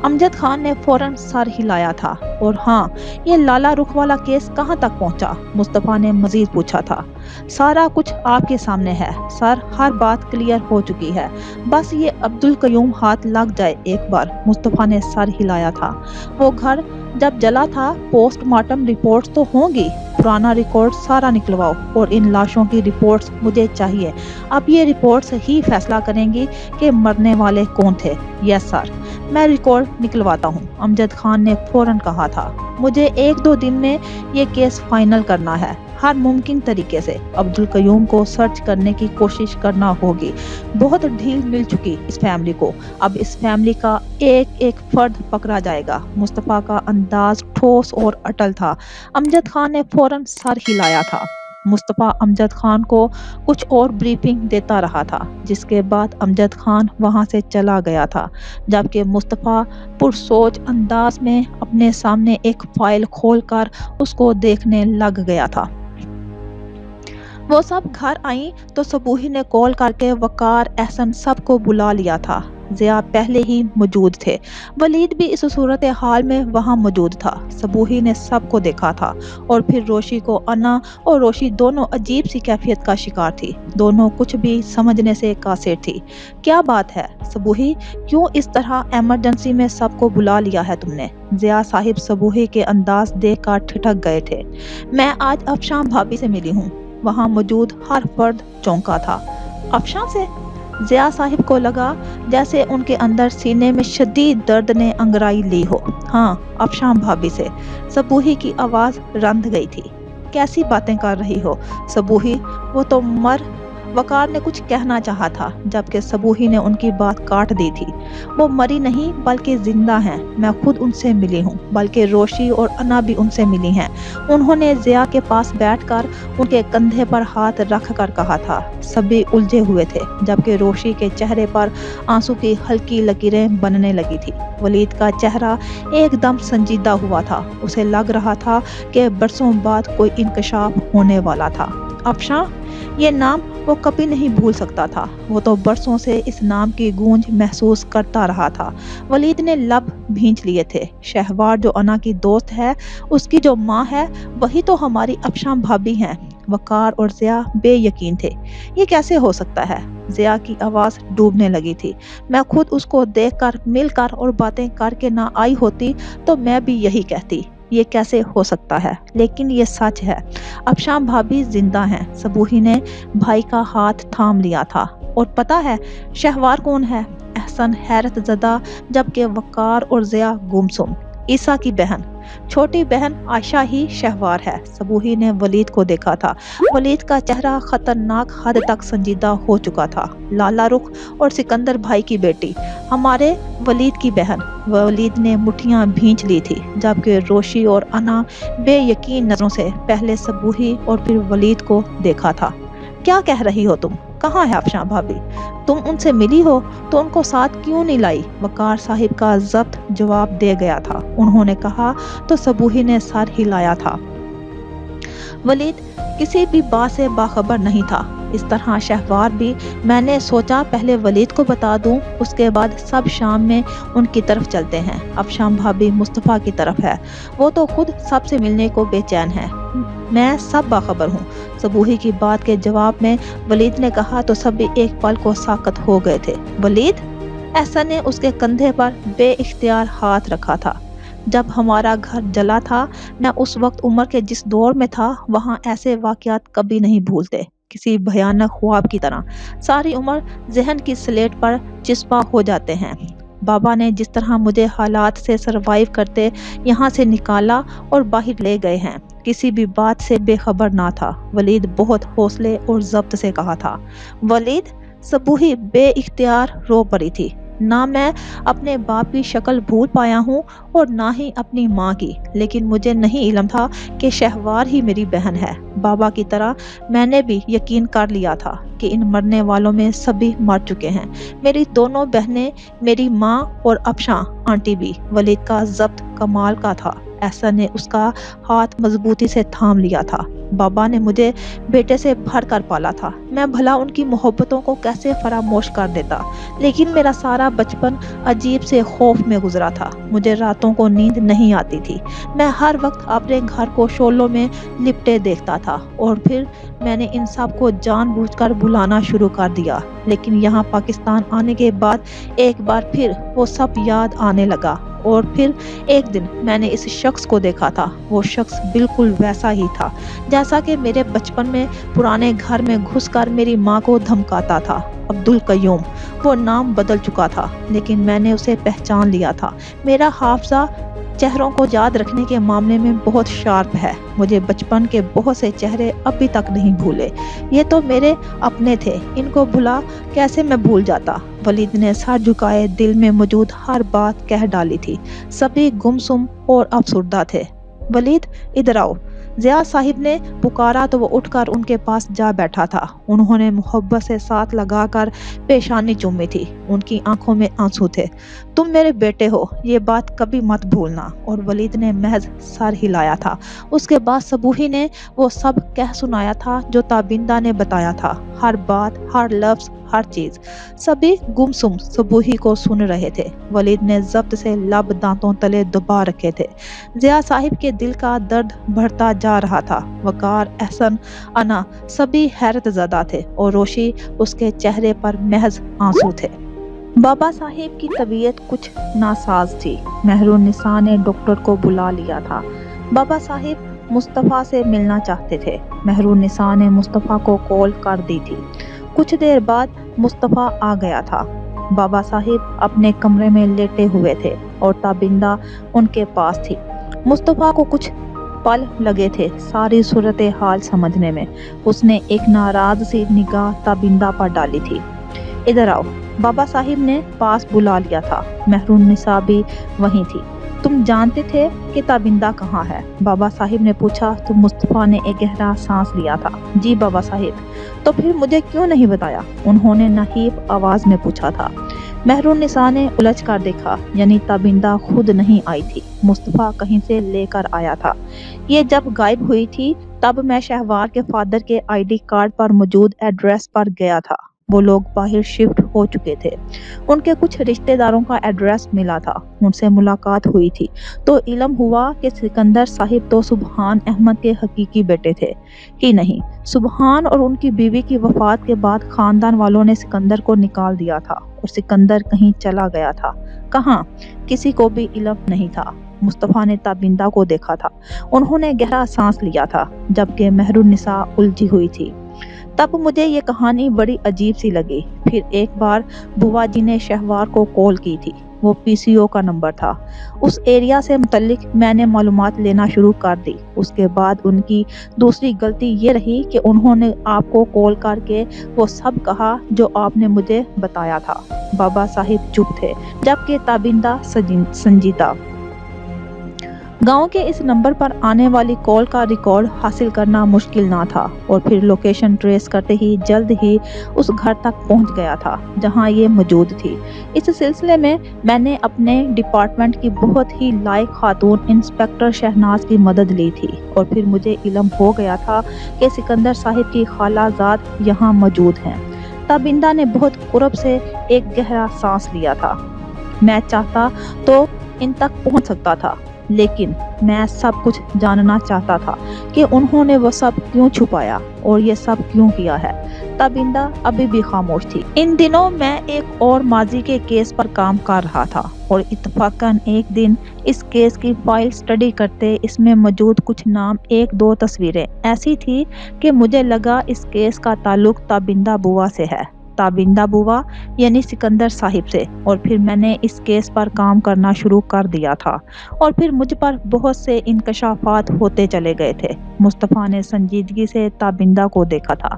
अमजद खान ने फौरन सर हिलाया था। और हाँ, ये लाला रुख वाला केस कहाँ तक पहुँचा? मुस्तफ़ा ने मजीद पूछा था। सारा कुछ आपके सामने है सर, हर बात क्लियर हो चुकी है। बस ये अब्दुल कयूम हाथ लग जाए एक बार। मुस्तफ़ा ने सर हिलाया था। वो घर जब जला था, पोस्टमार्टम रिपोर्ट्स तो होंगी। पुराना रिकॉर्ड सारा निकलवाओ और इन लाशों की रिपोर्ट्स मुझे चाहिए। अब ये रिपोर्ट्स ही फैसला करेंगी कि मरने वाले कौन थे। यस सर, मैं रिकॉर्ड निकलवाता हूँ, अमजद खान ने फौरन कहा था। मुझे 1-2 दिन में ये केस फाइनल करना है। हर मुमकिन तरीके से अब्दुल कयूम को सर्च करने की कोशिश करना होगी। बहुत ढील मिल चुकी इस फैमिली को। अब इस फैमिली का एक एक फर्द पकड़ा जाएगा। मुस्तफ़ा का अंदाज ठोस और अटल था। अमजद खान ने फौरन सर हिलाया था। मुस्तफ़ा अमजद खान को कुछ और ब्रीफिंग देता रहा था, जिसके बाद अमजद खान वहां से चला गया था, जबकि मुस्तफ़ा पुरसोच अंदाज में अपने सामने एक फाइल खोलकर उसको देखने लग गया था। वो सब घर आई तो सबूही ने कॉल करके वकार, एहसन सबको बुला लिया था। ज़िया पहले ही मौजूद थे। वलीद भी इस सूरत हाल में वहाँ मौजूद था। सबूही ने सबको देखा था और फिर रोशी को। अना और रोशी दोनों अजीब सी कैफियत का शिकार थी। दोनों कुछ भी समझने से कासिर थी। क्या बात है सबूही, क्यों इस तरह एमरजेंसी में सबको बुला लिया है तुमने? ज़िया साहिब सबूही के अंदाज देख कर ठिठक गए थे। मैं आज अफशान भाभी से मिली हूँ। वहाँ मौजूद हर फर्द चौंका था। अफशान से? ज़िया साहिब को लगा जैसे उनके अंदर सीने में शदीद दर्द ने अंगराई ली हो। हाँ, अफशान भाभी से। सबूही की आवाज़ रंध गई थी। कैसी बातें कर रही हो सबूही? वो तो वकार ने कुछ कहना चाहा था, जबकि सबूही ने उनकी बात काट दी थी। वो मरी नहीं बल्कि जिंदा हैं। मैं खुद उनसे मिली हूँ, बल्कि रोशी और अना भी उनसे मिली हैं। उन्होंने ज़िया के पास बैठकर उनके कंधे पर हाथ रख कर कहा था। सभी उलझे हुए थे, जबकि रोशी के चेहरे पर आंसू की हल्की लकीरें बनने लगी थी। वलीद का चेहरा एकदम संजीदा हुआ था। उसे लग रहा था कि बरसों बाद कोई इंकशाफ होने वाला था। अफशान, ये नाम वो कभी नहीं भूल सकता था। वो तो बरसों से इस नाम की गूंज महसूस करता रहा था। वलीद ने लब भींच लिए थे। शहवार जो अना की दोस्त है, उसकी जो माँ है, वही तो हमारी अफशान भाभी हैं। वकार और ज़िया बेयकीन थे। ये कैसे हो सकता है? ज़िया की आवाज़ डूबने लगी थी। मैं खुद उसको देखकर, मिलकर और बातें करके ना आई होती तो मैं भी यही कहती। ये कैसे हो सकता है? लेकिन ये सच है। अफशान भाभी जिंदा हैं। सबूही ने भाई का हाथ थाम लिया था। और पता है शहवार कौन है? एहसन हैरत ज़दा, जबकि वकार और ज़िया गुमसुम। ईसा की बहन, छोटी बहन आयशा ही शहवार है। सबूही ने वलीद को देखा था। वलीद का चेहरा खतरनाक हद तक संजीदा हो चुका था। लाला रुख और सिकंदर भाई की बेटी, हमारे वलीद की बहन। वलीद ने मुट्ठियां भींच ली थी, जबकि रोशी और अना बेयकीन नजरों से पहले सबूही और फिर वलीद को देखा था। क्या कह रही हो तुम? कहाँ है अफशां भाभी? तुम उनसे मिली हो तो उनको साथ क्यों नहीं लाई? वकार साहिब का जब्त जवाब दे गया था। उन्होंने कहा तो सबूही ने सर हिलाया था। वलीद किसी भी बात से बाखबर नहीं था। इस तरह शहवार भी। मैंने सोचा पहले वलीद को बता दूं, उसके बाद सब शाम में उनकी तरफ चलते हैं। अब शाम भाभी मुस्तफ़ा की तरफ है, वो तो खुद सबसे मिलने को बेचैन है। मैं सब बाखबर हूँ। सबूही की बात के जवाब में वलीद ने कहा तो सभी एक पल को साकत हो गए थे। वलीद? एहसन ने उसके कंधे पर बेइख्तियार हाथ रखा था। जब हमारा घर जला था, मैं उस वक्त उम्र के जिस दौर में था, वहाँ ऐसे वाक़यात कभी नहीं भूलते। किसी भयानक ख्वाब की तरह सारी उम्र ज़हन की स्लेट पर चिस्पा हो जाते हैं। बाबा ने जिस तरह मुझे हालात से सरवाइव करते यहाँ से निकाला और बाहर ले गए हैं, किसी भी बात से बेखबर ना था। वलीद बहुत हौसले और ज़ब्त से कहा था। वलीद? सबूही बेइख्तियार रो पड़ी थी। ना मैं अपने बाप की शक्ल भूल पाया हूँ और ना ही अपनी माँ की, लेकिन मुझे नहीं इल्म था कि शहवार ही मेरी बहन है। बाबा की तरह मैंने भी यकीन कर लिया था कि इन मरने वालों में सभी मर चुके हैं, मेरी दोनों बहनें, मेरी माँ और अफशां आंटी भी। वलीद का ज़ब्त कमाल का था। ऐसा ने उसका हाथ मजबूती से थाम लिया था। बाबा ने मुझे बेटे से भर कर पाला था, मैं भला उनकी मोहब्बतों को कैसे फरामोश कर देता। लेकिन मेरा सारा बचपन अजीब से खौफ में गुजरा था। मुझे रातों को नींद नहीं आती थी। मैं हर वक्त अपने घर को शोलों में लिपटे देखता था और फिर मैंने इन सब को जानबूझकर बुलाना शुरू कर दिया। लेकिन यहाँ पाकिस्तान आने के बाद एक बार फिर वो सब याद आने लगा और फिर एक दिन मैंने इस शख्स को देखा था। वो शख्स बिल्कुल वैसा ही था जैसा कि मेरे बचपन में पुराने घर में घुसकर मेरी माँ को धमकाता था। अब्दुल कयूम। वो नाम बदल चुका था लेकिन मैंने उसे पहचान लिया था। मेरा हाफजा चेहरों को याद रखने के मामले में बहुत शार्प है। मुझे बचपन के बहुत से चेहरे अभी तक नहीं भूले। ये तो मेरे अपने थे, इनको भुला कैसे मैं भूल जाता। वलीद ने सर झुकाए दिल में मौजूद हर बात कह डाली थी। सभी गुमसुम और अफसुर्दा थे। वलीद इधर आओ। ज़िया साहिब ने पुकारा तो वो उठकर उनके पास जा बैठा था। उन्होंने मोहब्बत से साथ लगाकर पेशानी चूमी थी। उनकी आंखों में आंसू थे। तुम मेरे बेटे हो, ये बात कभी मत भूलना। और वलीद ने महज सर हिलाया था। उसके बाद सबूही ने वो सब कह सुनाया था जो ताबिंदा ने बताया था। हर बात, हर लफ्ज़, हर चीज। सभी गुमसुम सबूही को सुन रहे थे। वलीद ने जब्त से लब दांतों तले दबा रखे थे। ज़िया साहिब के दिल का दर्द बढ़ता जा रहा था। वकार, एहसन, अना सभी हैरत ज़दा थे और रोशी उसके चेहरे पर महज आंसू थे। बाबा साहिब की तबीयत कुछ नासाज थी। मेहरुन्निसा ने डॉक्टर को बुला लिया था। बाबा साहिब मुस्तफ़ा से मिलना चाहते थे। मेहरुन्निसा ने मुस्तफ़ा को कॉल कर दी थी। कुछ देर बाद मुस्तफ़ा आ गया था। बाबा साहिब अपने कमरे में लेटे हुए थे और ताबिंदा उनके पास थी। मुस्तफ़ा को कुछ पल लगे थे सारी सूरत हाल समझने में। उसने एक नाराज सी निगाह ताबिंदा पर डाली थी। इधर आओ। बाबा साहिब ने पास बुला लिया था। मेहरुन्निसा भी वहीं थी। तुम जानते थे कि ताबिंदा कहाँ है? बाबा साहिब ने पूछा तो मुस्तफ़ा ने एक गहरा सांस लिया था। जी बाबा साहिब। तो फिर मुझे क्यों नहीं बताया? उन्होंने नहीब आवाज में पूछा था। मेहरुन्निसा ने उलझ कर देखा, यानी ताबिंदा खुद नहीं आई थी, मुस्तफ़ा कहीं से लेकर आया था। ये जब गायब हुई थी तब मैं शहवार के फादर के आईडी कार्ड पर मौजूद एड्रेस पर गया था। वो लोग बाहर शिफ्ट हो चुके थे। उनके कुछ रिश्तेदारों का एड्रेस मिला था। उनसे मुलाकात हुई थी तो इल्म हुआ कि सिकंदर साहिब तो सुबहान अहमद के हकीकी बेटे थे कि नहीं। सुबहान और उनकी बीवी की वफात के बाद खानदान वालों ने सिकंदर को निकाल दिया था और सिकंदर कहीं चला गया था। कहाँ? किसी को भी इल्म नहीं था। मुस्तफ़ा ने ताबिंदा को देखा था। उन्होंने गहरा सांस लिया था जबकि मेहरुन्निसा उलझी हुई थी। तब मुझे ये कहानी बड़ी अजीब सी लगी। फिर एक बार बुआ जी ने शहवार को कॉल की थी। वो पीसीओ का नंबर था। उस एरिया से मुतल्लिक मैंने मालूमात लेना शुरू कर दी। उसके बाद उनकी दूसरी गलती ये रही कि उन्होंने आपको कॉल करके वो सब कहा जो आपने मुझे बताया था। बाबा साहिब चुप थे जबकि ताबिंदा संजीदा। गांव के इस नंबर पर आने वाली कॉल का रिकॉर्ड हासिल करना मुश्किल ना था और फिर लोकेशन ट्रेस करते ही जल्द ही उस घर तक पहुंच गया था जहां ये मौजूद थी। इस सिलसिले में मैंने अपने डिपार्टमेंट की बहुत ही लायक खातून इंस्पेक्टर शहनाज की मदद ली थी और फिर मुझे इल्म हो गया था कि सिकंदर साहिब की खालाजाद यहाँ मौजूद हैं। ताबिंदा ने बहुत कुर्ब से एक गहरा सांस लिया था। मैं चाहता तो इन तक पहुंच सकता था, लेकिन मैं सब कुछ जानना चाहता था कि उन्होंने वो सब क्यों छुपाया और ये सब क्यों किया है। ताबिंदा अभी भी खामोश थी। इन दिनों मैं एक और माजी के केस पर काम कर रहा था और इत्तफाकन एक दिन इस केस की फाइल स्टडी करते इसमें मौजूद कुछ नाम, एक दो तस्वीरें ऐसी थी कि मुझे लगा इस केस का ताल्लुक ताबिंदा बुआ से है। ताबिंदा बुआ यानी सिकंदर साहिब से। और फिर मैंने इस केस पर काम करना शुरू कर दिया था और फिर मुझ पर बहुत से इंकशाफात होते चले गए थे। मुस्तफ़ा ने संजीदगी से ताबिंदा को देखा था।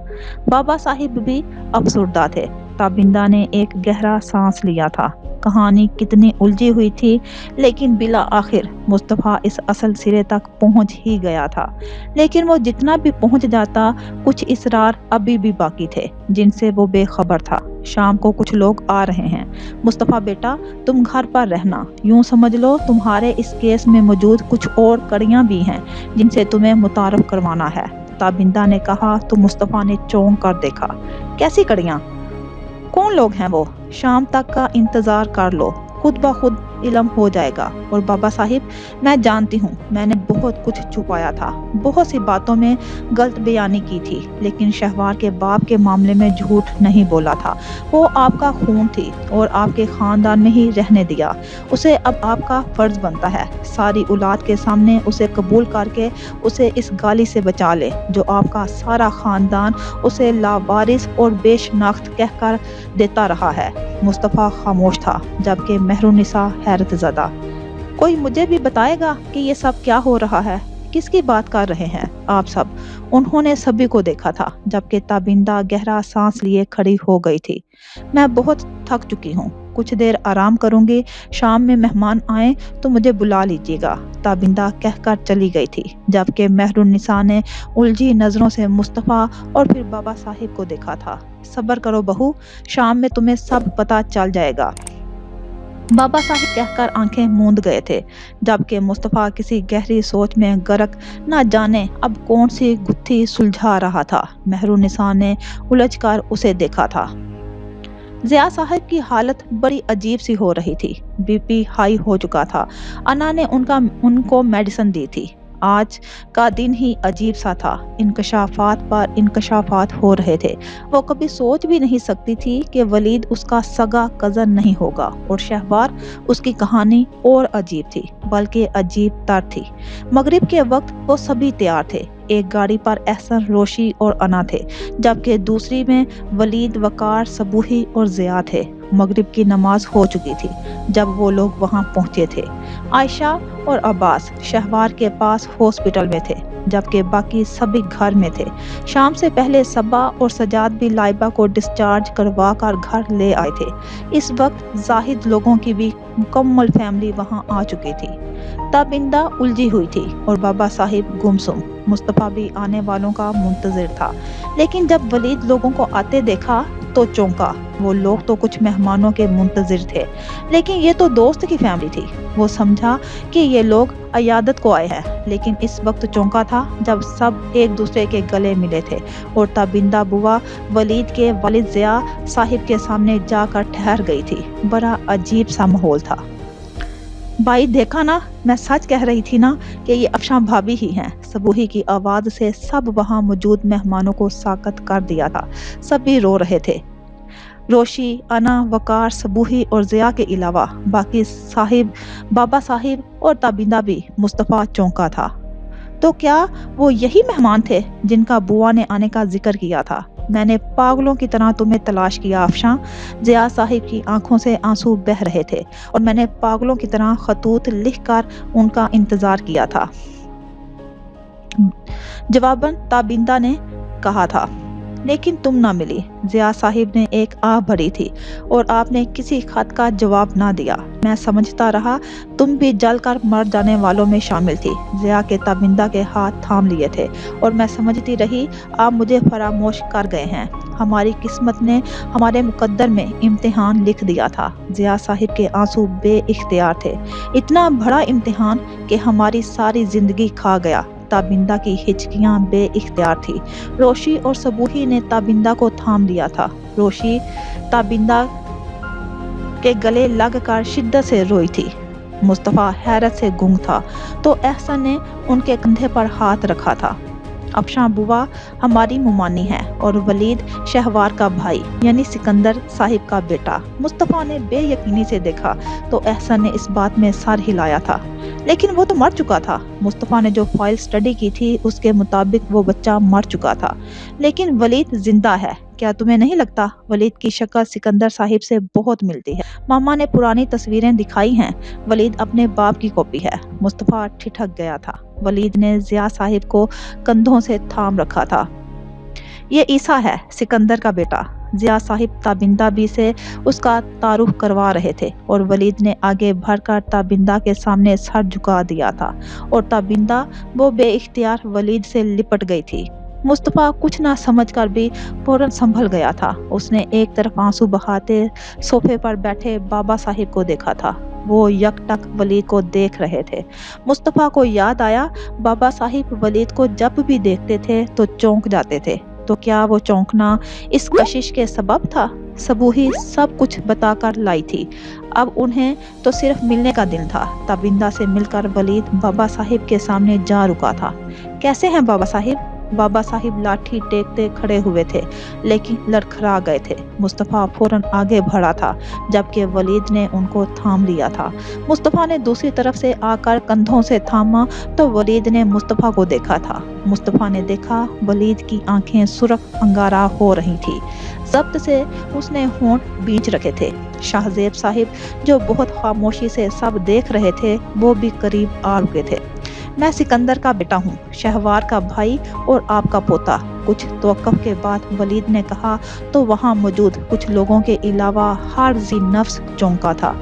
बाबा साहिब भी अफसुर्दा थे। ताबिंदा ने एक गहरा सांस लिया था। कहानी कितनी उलझी हुई थी, लेकिन बिला आखिर मुस्तफ़ा इस असल सिरे तक पहुंच ही गया था। लेकिन वो जितना भी पहुंच जाता, कुछ इसरार अभी भी बाकी थे जिनसे वो बेखबर था। शाम को कुछ लोग आ रहे हैं। मुस्तफ़ा बेटा, तुम घर पर रहना। यूं समझ लो तुम्हारे इस केस में मौजूद कुछ और कड़ियां भी हैं जिनसे तुम्हें मुतारफ करवाना है। ताबिंदा ने कहा तो मुस्तफ़ा ने चौंक कर देखा। कैसी कड़ियां? कौन लोग हैं वो? शाम तक का इंतजार कर लो, खुद ब खुद इल्म हो जाएगा। और बाबा साहिब, मैं जानती हूँ मैंने बहुत कुछ छुपाया था, बहुत सी बातों में गलत बयानी की थी, लेकिन शहवार के बाप के मामले में झूठ नहीं बोला था। वो आपका खून थी और आपके खानदान में ही रहने दिया। उसे अब आपका फर्ज बनता है सारी औलाद के सामने उसे कबूल करके उसे इस गाली से बचा ले जो आपका सारा खानदान उसे लावारिस और बेशनाख्त कहकर देता रहा है। मुस्तफ़ा खामोश था, जबकि मेहरुनिसा हैरत ज़दा। कोई मुझे भी बताएगा कि ये सब क्या हो रहा है? किसकी बात कर रहे हैं आप सब? उन्होंने सभी को देखा था, जबकि ताबिंदा गहरा सांस लिए खड़ी हो गई थी। मैं बहुत थक चुकी हूँ, कुछ देर आराम करूंगी। शाम में मेहमान आए तो मुझे बुला लीजिएगा। ताबिंदा कहकर चली गई थी, जबकि मेहरुनिसा ने उलझी नजरों से मुस्तफ़ा और फिर बाबा साहिब को देखा था। सब्र करो बहू, शाम में तुम्हें सब पता चल जाएगा। बाबा साहिब कहकर आंखें मूंद गए थे, जबकि मुस्तफ़ा किसी गहरी सोच में गर्क न जाने अब कौन सी गुत्थी सुलझा रहा था। मेहरुनिसा ने उलझकर उसे देखा था। ज़िया साहब की हालत बड़ी अजीब सी हो रही थी। बीपी हाई हो चुका था। अना ने उनको मेडिसिन दी थी। आज का दिन ही अजीब सा था। इंकशाफात पर इंकशाफात हो रहे थे। वो कभी सोच भी नहीं सकती थी कि वलीद उसका सगा कज़न नहीं होगा और शहबार उसकी कहानी और अजीब थी, बल्कि अजीब तर थी। मगरिब के वक्त वो सभी तैयार थे। एक गाड़ी पर एहसन, रोशी और अना थे, जबकि दूसरी में वलीद, वकार, सबूही और ज़िया थे। मगरिब की नमाज हो चुकी थी जब वो लोग वहां पहुंचे थे। आयशा और अब्बास शहवार के पास हॉस्पिटल में थे, जबकि बाकी सभी घर में थे। शाम से पहले सबा और सजाद भी लाइबा को डिस्चार्ज करवा कर घर ले आए थे। इस वक्त जाहिद लोगों की भी मुकम्मल फैमिली वहां आ चुकी थी। ताबिंदा उलझी हुई थी और बाबा साहिब गुमसुम। मुस्तफ़ा भी आने वालों का मुंतजिर था, लेकिन जब वलीद लोगों को आते देखा तो चौंका। वो लोग तो कुछ मेहमानों के मुंतजिर थे, लेकिन ये तो दोस्त की फैमिली थी। वो समझा कि ये लोग अयादत को आए हैं, लेकिन इस वक्त चौंका था जब सब एक दूसरे के गले मिले थे और ताबिंदा बुआ वलीद के वालिद ज़िया साहिब के सामने जाकर ठहर गई थी। बड़ा अजीब सा माहौल था। भाई देखा ना, मैं सच कह रही थी ना कि ये अफशां भाभी ही हैं। सबूही की आवाज़ से सब वहां मौजूद मेहमानों को साकत कर दिया था। सभी रो रहे थे। रोशी, अना, वकार, सबूही और ज़िया के अलावा बाकी साहिब, बाबा साहिब और ताबिंदा भी। मुस्तफ़ा चौंका था। तो क्या वो यही मेहमान थे जिनका बुआ ने आने का जिक्र किया था? मैंने पागलों की तरह तुम्हें तलाश किया अफशां। ज़िया साहिब की आंखों से आंसू बह रहे थे और मैंने पागलों की तरह खतूत लिखकर उनका इंतजार किया था। जवाबन ताबिंदा ने कहा था, लेकिन तुम ना मिली। जिया साहिब ने एक आह भरी थी और आपने किसी खत का जवाब ना दिया। मैं समझता रहा तुम भी जल कर मर जाने वालों में शामिल थी। जिया के ताबिंदा के हाथ थाम लिए थे और मैं समझती रही आप मुझे फरामोश कर गए हैं। हमारी किस्मत ने हमारे मुकद्दर में इम्तिहान लिख दिया था। जिया साहिब के आंसू बेइख्तियार थे। इतना बड़ा इम्तिहान कि हमारी सारी जिंदगी खा गया। ताबिंदा की हिचकियां बेइख्तियार थी। रोशी और सबूही ने ताबिंदा को थाम लिया था। रोशी ताबिंदा के गले लगकर शिद्दत से रोई थी। मुस्तफ़ा हैरत से गुंग था तो एहसन ने उनके कंधे पर हाथ रखा था। अफशां बुआ हमारी मुमानी है और वलीद शहवार का भाई यानी सिकंदर साहिब का बेटा। मुस्तफ़ा ने बेयकीनी से देखा तो एहसन ने इस बात में सर हिलाया था। लेकिन वो तो मर चुका था। मुस्तफ़ा ने जो फाइल स्टडी की थी उसके मुताबिक वो बच्चा मर चुका था, लेकिन वलीद जिंदा है। क्या तुम्हें नहीं लगता वलीद की शक्ल सिकंदर साहिब से बहुत मिलती है? मामा ने पुरानी तस्वीरें दिखाई हैं। वलीद अपने बाप की कॉपी है। मुस्तफ़ा ठिठक गया था। वलीद ने जिया साहिब को कंधों से थाम रखा था। ये ईसा है, सिकंदर का बेटा। जिया साहिब ताबिंदा बी से उसका तारुफ करवा रहे थे और वलीद ने आगे बढ़कर ताबिंदा के सामने सर झुका दिया था और ताबिंदा वो बेइख्तियार वलीद से लिपट गई थी। मुस्तफ़ा कुछ ना समझकर भी फौरन संभल गया था। उसने एक तरफ आंसू बहाते सोफे पर बैठे बाबा साहिब को देखा था। वो यकटक वलीद को देख रहे थे। मुस्तफ़ा को याद आया बाबा साहिब वलीद को जब भी देखते थे तो चौंक जाते थे। तो क्या वो चौंकना इस कशिश के सबब था? सबूही सब कुछ बताकर लाई थी। अब उन्हें तो सिर्फ मिलने का दिन था। ताबिंदा से मिलकर वलीद बाबा साहिब के सामने जा रुका था। कैसे हैं बाबा साहिब? बाबा साहिब लाठी टेकते खड़े हुए थे लेकिन लड़खड़ा गए थे। मुस्तफ़ा फौरन आगे बढ़ा था जबकि वलीद ने उनको थाम लिया था। मुस्तफ़ा ने दूसरी तरफ से आकर कंधों से थामा तो वलीद ने मुस्तफ़ा को देखा था। मुस्तफ़ा ने देखा वलीद की आंखें सुर्ख अंगारा हो रही थी। जब्त से उसने होंठ बींच रखे थे। शाहजेब साहिब जो बहुत खामोशी से सब देख रहे थे वो भी करीब आ रुके थे। मैं सिकंदर का बेटा हूँ, शहवार का भाई और आपका पोता। कुछ तवक्कुफ के बाद वलीद ने कहा तो वहाँ मौजूद कुछ लोगों के अलावा हर जी नफ्स चौंका था।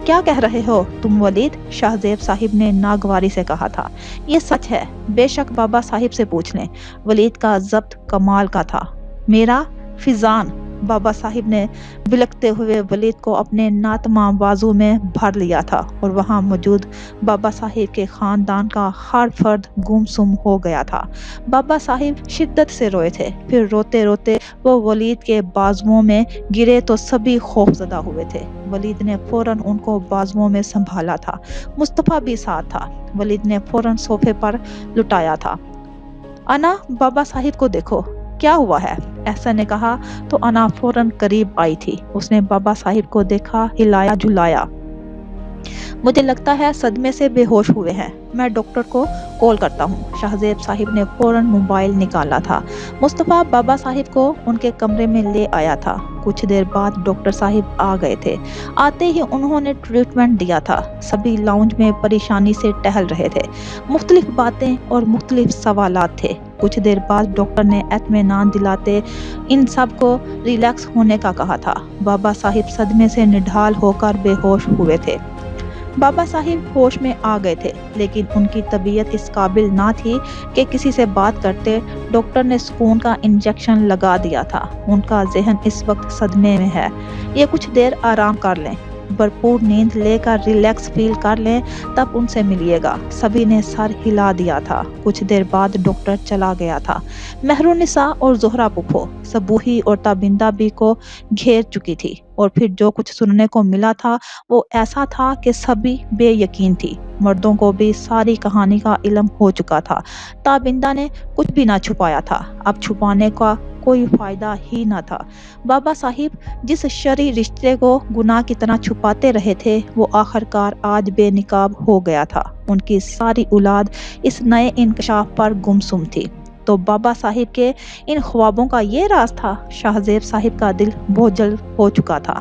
क्या कह रहे हो तुम वलीद? शाहजेब साहिब ने नागवारी से कहा था। ये सच है, बेशक बाबा साहिब से पूछ लें। वलीद का जब्त कमाल का था। मेरा फिजान, बाबा साहिब ने बिलखते हुए वलीद को अपने नातमाम बाजू में भर लिया था और वहाँ मौजूद बाबा साहिब के ख़ानदान का हर फर्द गुमसुम हो गया था। बाबा साहिब शिद्दत से रोए थे। फिर रोते रोते वो वलीद के बाजुओं में गिरे तो सभी खौफजदा हुए थे। वलीद ने फौरन उनको बाजुओं में संभाला था। मुस्तफ़ा भी साथ था। वलीद ने फौरन सोफे पर लुटाया था। अना, बाबा साहिब को देखो, क्या हुआ है? एहसन ने कहा तो अना फौरन करीब आई थी। उसने बाबा साहिब को देखा, हिलाया झुलाया। मुझे लगता है सदमे से बेहोश हुए हैं। मैं डॉक्टर को कॉल करता हूँ। शाहजेब साहिब ने फौरन मोबाइल निकाला था। मुस्तफ़ा बाबा साहिब को उनके कमरे में ले आया था। कुछ देर बाद डॉक्टर साहिब आ गए थे। आते ही उन्होंने ट्रीटमेंट दिया था। सभी लाउंज में परेशानी से टहल रहे थे। मुख्तलिफ बातें और मुख्तलिफ सवालात थे। कुछ देर बाद डॉक्टर ने इत्मीनान दिलाते इन सब को रिलैक्स होने का कहा था। बाबा साहिब सदमे से निढाल होकर बेहोश हुए थे। बाबा साहिब होश में आ गए थे लेकिन उनकी तबीयत इस काबिल ना थी कि किसी से बात करते। डॉक्टर ने सुकून का इंजेक्शन लगा दिया था। उनका जहन इस वक्त सदमे में है। ये कुछ देर आराम कर लें, भरपूर नींद लेकर रिलैक्स फील कर लें, तब उनसे मिलिएगा। सभी ने सर हिला दिया था। कुछ देर बाद डॉक्टर चला गया था। मेहरुनिसा और जोहरा पुप्पो सबूही और ताबिंदा बी को घेर चुकी थी और फिर जो कुछ सुनने को मिला था वो ऐसा था कि सभी बेयकीन थी। मर्दों को भी सारी कहानी का इल्म हो चुका था। ताबिंदा ने कुछ भी ना छुपाया था। अब छुपाने का कोई फायदा ही ना था। बाबा साहिब जिस शरई रिश्ते को गुनाह की तरह छुपाते रहे थे वो आखिरकार आज बेनिकाब हो गया था। उनकी सारी औलाद इस नए इंकशाफ पर गुमसुम थी। तो बाबा साहिब के इन ख्वाबों का ये राज था। शाहजेब साहिब का दिल बोझल हो चुका था।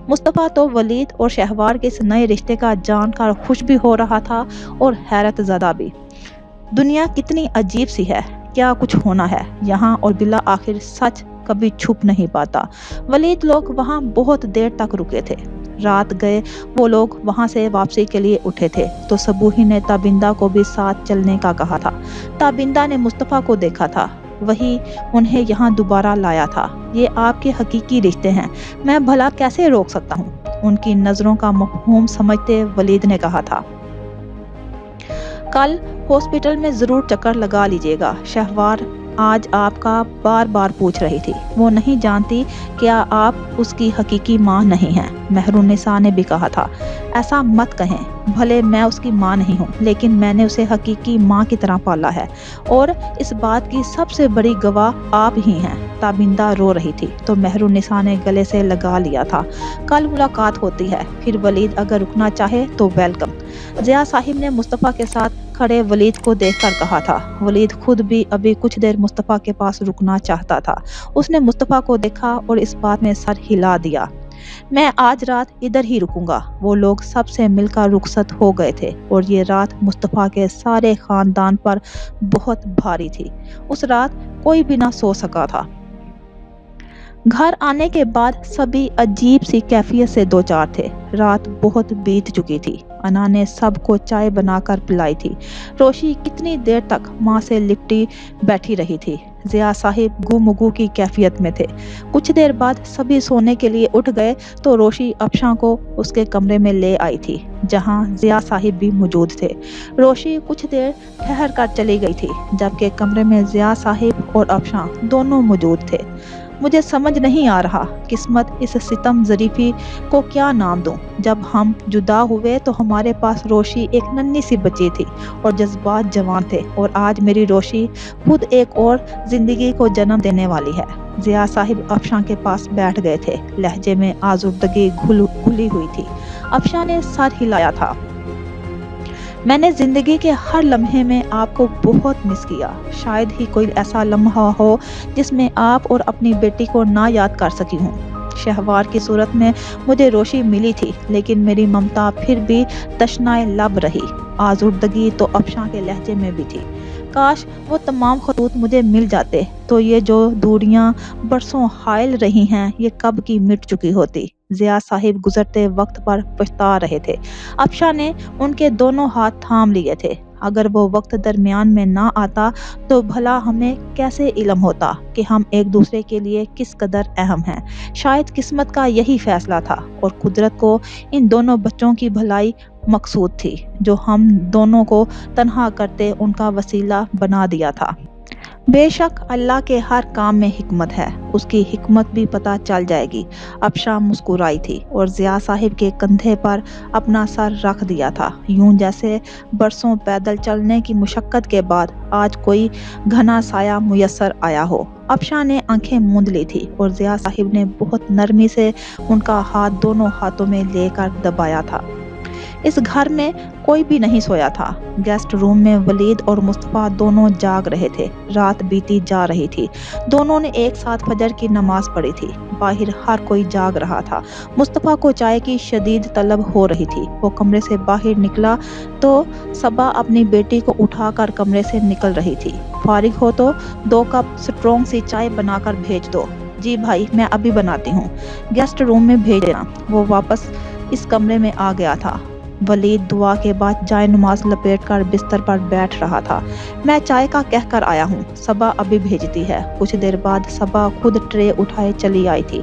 मुस्तफ़ा तो वलीद और शहवार के इस नए रिश्ते का जानकर खुश भी हो रहा था और हैरत ज़दा भी। दुनिया कितनी अजीब सी है, क्या कुछ होना है यहाँ और बिला आखिर सच कभी छुप नहीं पाता। वलीद लोग वहाँ बहुत देर तक रुके थे। रात गए वो लोग वहाँ से वापसी के लिए उठे थे तो सबूही ने ताबिंदा को भी साथ चलने का कहा था। ताबिंदा ने मुस्तफ़ा को देखा था, वही उन्हें यहाँ दोबारा लाया था। ये आपके हकीकी रिश्ते हैं, मैं भला कैसे रोक सकता हूँ? उनकी नज़रों का मफ़हूम समझते वलीद ने कहा था। कल हॉस्पिटल में ज़रूर चक्कर लगा लीजिएगा, शहवार आज आपका बार बार पूछ रही थी। वो नहीं जानती क्या आप उसकी हकीकी माँ नहीं हैं? मेहरुन्निसा ने भी कहा था। ऐसा मत कहें, भले मैं उसकी माँ नहीं हूँ लेकिन मैंने उसे हकीकी माँ की तरह पाला है और इस बात की सबसे बड़ी गवाह आप ही हैं। ताबिंदा रो रही थी तो मेहरुन्निसा ने गले से लगा लिया था। कल मुलाकात होती है, फिर वलीद अगर रुकना चाहे तो वेलकम। ज़िया साहिब ने मुस्तफ़ा के साथ खड़े वलीद को देखकर कहा था। वलीद खुद भी अभी कुछ देर मुस्तफ़ा के पास रुकना चाहता था। उसने मुस्तफ़ा को देखा और इस बात में सर हिला दिया। मैं आज रात इधर ही रुकूंगा। वो लोग सबसे मिलकर रुखसत हो गए थे और ये रात मुस्तफ़ा के सारे खानदान पर बहुत भारी थी। उस रात कोई भी ना सो सका था। घर आने के बाद सभी अजीब सी कैफियत से दो चार थे। रात बहुत बीत चुकी थी। अना ने सबको चाय बनाकर पिलाई थी। रोशी कितनी देर तक माँ से लिपटी बैठी रही थी। ज़िया साहिब गुमगु की कैफियत में थे। कुछ देर बाद सभी सोने के लिए उठ गए तो रोशी अफशा को उसके कमरे में ले आई थी जहाँ ज़िया साहिब भी मौजूद थे। रोशी कुछ देर ठहर कर चली गई थी जबकि कमरे में ज़िया साहिब और अफशा दोनों मौजूद थे। मुझे समझ नहीं आ रहा किस्मत इस सितम ज़रीफ़ी को क्या नाम दूं। जब हम जुदा हुए तो हमारे पास रोशी एक नन्ही सी बच्ची थी और जज्बात जवान थे और आज मेरी रोशी खुद एक और ज़िंदगी को जन्म देने वाली है। ज़िया साहिब अफशा के पास बैठ गए थे। लहजे में आज़ुर्दगी घुली हुई थी। अफशा ने सर हिलाया था। मैंने ज़िंदगी के हर लम्हे में आपको बहुत मिस किया। शायद ही कोई ऐसा लम्हा हो जिसमें आप और अपनी बेटी को ना याद कर सकी हूँ। शहवार की सूरत में मुझे रोशी मिली थी लेकिन मेरी ममता फिर भी तशनाए लब रही। आज़ुर्दगी तो अफशा के लहजे में भी थी। काश वो तमाम खतूत मुझे मिल जाते तो ये जो दूरियां बरसों हायल रही हैं ये कब की मिट चुकी होती। ज़िया साहिब गुजरते वक्त पर पछता रहे थे। अफशा ने उनके दोनों हाथ थाम लिए थे। अगर वो वक्त दरमियान में ना आता तो भला हमें कैसे इल्म होता कि हम एक दूसरे के लिए किस कदर अहम हैं। शायद किस्मत का यही फैसला था और कुदरत को इन दोनों बच्चों की भलाई मकसूद थी जो हम दोनों को तन्हा करते उनका वसीला बना दिया था। बेशक अल्लाह के हर काम में हिकमत है, उसकी हिकमत भी पता चल जाएगी। अफशा मुस्कुराई थी और ज़िया साहिब के कंधे पर अपना सर रख दिया था, यूं जैसे बरसों पैदल चलने की मुशक्क़त के बाद आज कोई घना साया मुयस्सर आया हो। अफशा ने आंखें मूंद ली थी और ज़िया साहिब ने बहुत नरमी से उनका हाथ दोनों हाथों में लेकर दबाया था। इस घर में कोई भी नहीं सोया था। गेस्ट रूम में वलीद और मुस्तफ़ा दोनों जाग रहे थे। रात बीती जा रही थी। दोनों ने एक साथ फजर की नमाज पढ़ी थी। बाहर हर कोई जाग रहा था। मुस्तफ़ा को चाय की शदीद तलब हो रही थी। वो कमरे से बाहर निकला तो सबा अपनी बेटी को उठाकर कमरे से निकल रही थी। फारिग हो तो 2 कप स्ट्रॉन्ग सी चाय बनाकर भेज दो। जी भाई, मैं अभी बनाती हूँ, गेस्ट रूम में भेज देना। वो वापस इस कमरे में आ गया था। वलीद दुआ के बाद जाए नमाज लपेट कर बिस्तर पर बैठ रहा था। मैं चाय का कह कर आया हूँ, सबा अभी भेजती है। कुछ देर बाद सबा खुद ट्रे उठाए चली आई थी।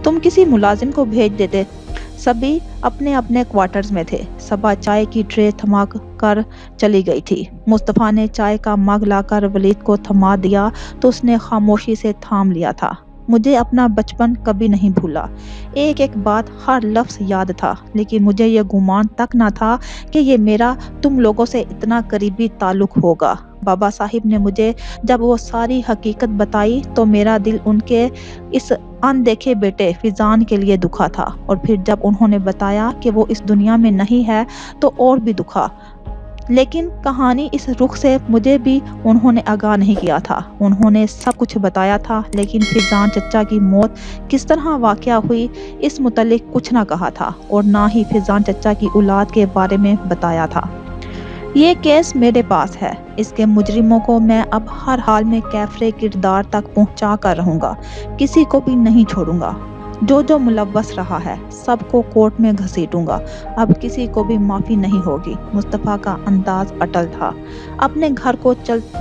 तुम किसी मुलाजिम को भेज देते। सभी अपने अपने क्वार्टर्स में थे। सबा चाय की ट्रे थमा कर चली गई थी। मुस्तफ़ा ने चाय का मग लाकर वलीद को थमा दिया तो उसने खामोशी से थाम लिया था। मुझे अपना बचपन कभी नहीं भूला। एक एक बात, हर लफ्ज़ याद था, लेकिन मुझे ये गुमान तक ना था कि ये मेरा तुम लोगों से इतना करीबी ताल्लुक़ होगा। बाबा साहिब ने मुझे जब वो सारी हकीकत बताई तो मेरा दिल उनके इस अनदेखे बेटे फिजान के लिए दुखा था और फिर जब उन्होंने बताया कि वो इस दुनिया में नहीं है तो और भी दुखा। लेकिन कहानी इस रुख से मुझे भी उन्होंने आगाह नहीं किया था। उन्होंने सब कुछ बताया था लेकिन फिजान चचा की मौत किस तरह वाक़या हुई इस मुतल्लिक कुछ ना कहा था और ना ही फिजान चचा की औलाद के बारे में बताया था। یہ کیس میرے پاس ہے، اس کے مجرموں کو میں اب ہر حال میں کیفرے کردار تک پہنچا کر رہوں گا، کسی کو بھی نہیں چھوڑوں گا۔ جو ملوث رہا ہے سب کو کورٹ میں گھسیٹوں گا، اب کسی کو بھی معافی نہیں ہوگی۔ مصطفیٰ کا انداز اٹل تھا، اپنے گھر کو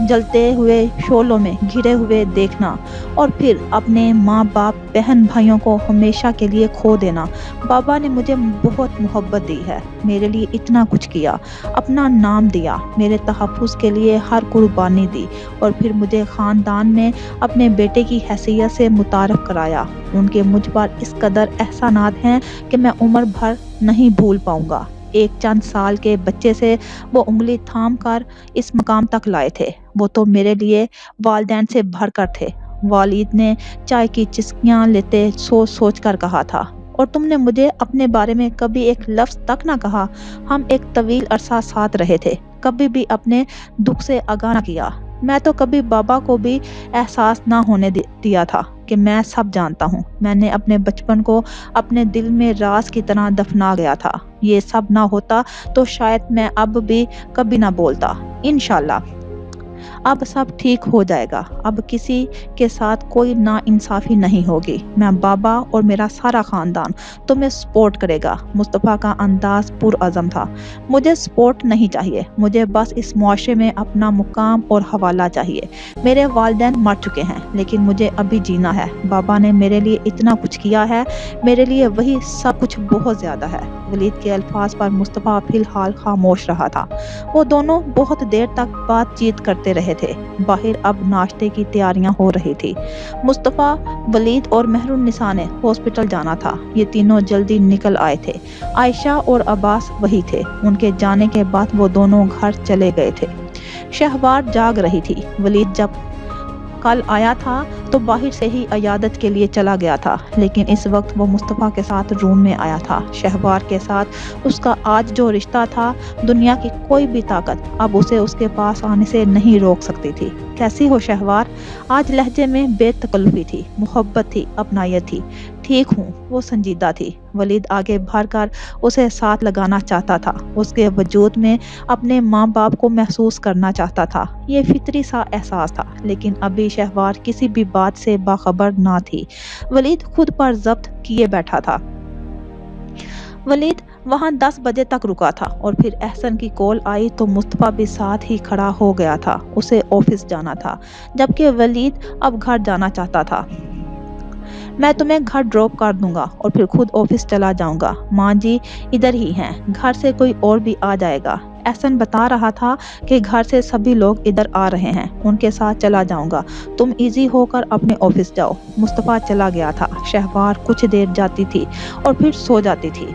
جلتے ہوئے شعلوں میں گھرے ہوئے دیکھنا اور پھر اپنے ماں باپ بہن بھائیوں کو ہمیشہ کے لیے کھو دینا۔ بابا نے مجھے بہت محبت دی ہے، میرے لیے اتنا کچھ کیا، اپنا نام دیا، میرے تحفظ کے لیے ہر قربانی دی اور پھر مجھے خاندان میں اپنے بیٹے کی حیثیت سے متعارف کرایا۔ ان کے مجھ پر اس قدر احسانات ہیں کہ میں عمر بھر نہیں بھول پاؤں گا۔ ایک چند سال کے بچے سے وہ انگلی تھام کر اس مقام تک لائے تھے، وہ تو میرے لیے والدین سے بڑھ کر تھے۔ والد نے چائے کی چسکیاں لیتے سوچ سوچ کر کہا تھا، اور تم نے مجھے اپنے بارے میں کبھی ایک لفظ تک نہ کہا۔ ہم ایک طویل عرصہ ساتھ رہے تھے، کبھی بھی اپنے دکھ سے آگاہ نہ کیا۔ میں تو کبھی بابا کو بھی احساس نہ ہونے دیا تھا کہ میں سب جانتا ہوں۔ میں نے اپنے بچپن کو اپنے دل میں راز کی طرح دفنا گیا تھا۔ یہ سب نہ ہوتا تو شاید میں اب بھی کبھی نہ بولتا۔ انشاءاللہ اب سب ٹھیک ہو جائے گا، اب کسی کے ساتھ کوئی ناانصافی نہیں ہوگی۔ میں بابا اور میرا سارا خاندان تمہیں سپورٹ کرے گا۔ مصطفیٰ کا انداز پرعزم تھا۔ مجھے سپورٹ نہیں چاہیے، مجھے بس اس معاشرے میں اپنا مقام اور حوالہ چاہیے۔ میرے والدین مر چکے ہیں لیکن مجھے ابھی جینا ہے۔ بابا نے میرے لیے اتنا کچھ کیا ہے، میرے لیے وہی سب کچھ بہت زیادہ ہے۔ ولید کے الفاظ پر مصطفیٰ فی الحال خاموش رہا تھا۔ وہ دونوں بہت دیر تک بات چیت کرتے رہے تھے۔ باہر اب ناشتے کی تیاریاں ہو رہی تھی۔ مصطفیٰ، ولید اور مہر النساء نے ہاسپٹل جانا تھا۔ یہ تینوں جلدی نکل آئے تھے۔ عائشہ اور عباس وہی تھے۔ ان کے جانے کے بعد وہ دونوں گھر چلے گئے تھے۔ شہوار جاگ رہی تھی۔ ولید جب کل آیا تھا تو باہر سے ہی عیادت کے لیے چلا گیا تھا، لیکن اس وقت وہ مصطفیٰ کے ساتھ روم میں آیا تھا۔ شہوار کے ساتھ اس کا آج جو رشتہ تھا، دنیا کی کوئی بھی طاقت اب اسے اس کے پاس آنے سے نہیں روک سکتی تھی۔ کیسی ہو شہوار؟ آج لہجے میں بے تکلفی تھی، محبت تھی، اپنائیت تھی۔ ٹھیک ہوں، وہ سنجیدہ تھی۔ ولید آگے بڑھ کر اسے ساتھ لگانا چاہتا تھا، اس کے وجود میں اپنے ماں باپ کو محسوس کرنا چاہتا تھا۔ یہ فطری سا احساس تھا، لیکن ابھی شہوار کسی بھی بات سے باخبر نہ تھی۔ ولید خود پر ضبط کیے بیٹھا تھا۔ ولید وہاں 10 بجے تک رکا تھا اور پھر احسن کی کال آئی تو مصطفیٰ بھی ساتھ ہی کھڑا ہو گیا تھا۔ اسے آفس جانا تھا، جبکہ ولید اب گھر جانا چاہتا تھا۔ میں تمہیں گھر ڈراپ کر دوں گا اور پھر خود آفس چلا جاؤں گا۔ ماں جی ادھر ہی ہیں، گھر سے کوئی اور بھی آ جائے گا۔ احسن بتا رہا تھا کہ گھر سے سبھی لوگ ادھر آ رہے ہیں، ان کے ساتھ چلا جاؤں گا، تم ایزی ہو کر اپنے آفس جاؤ۔ مصطفیٰ چلا گیا تھا۔ شہوار کچھ دیر جاتی تھی اور پھر سو جاتی تھی۔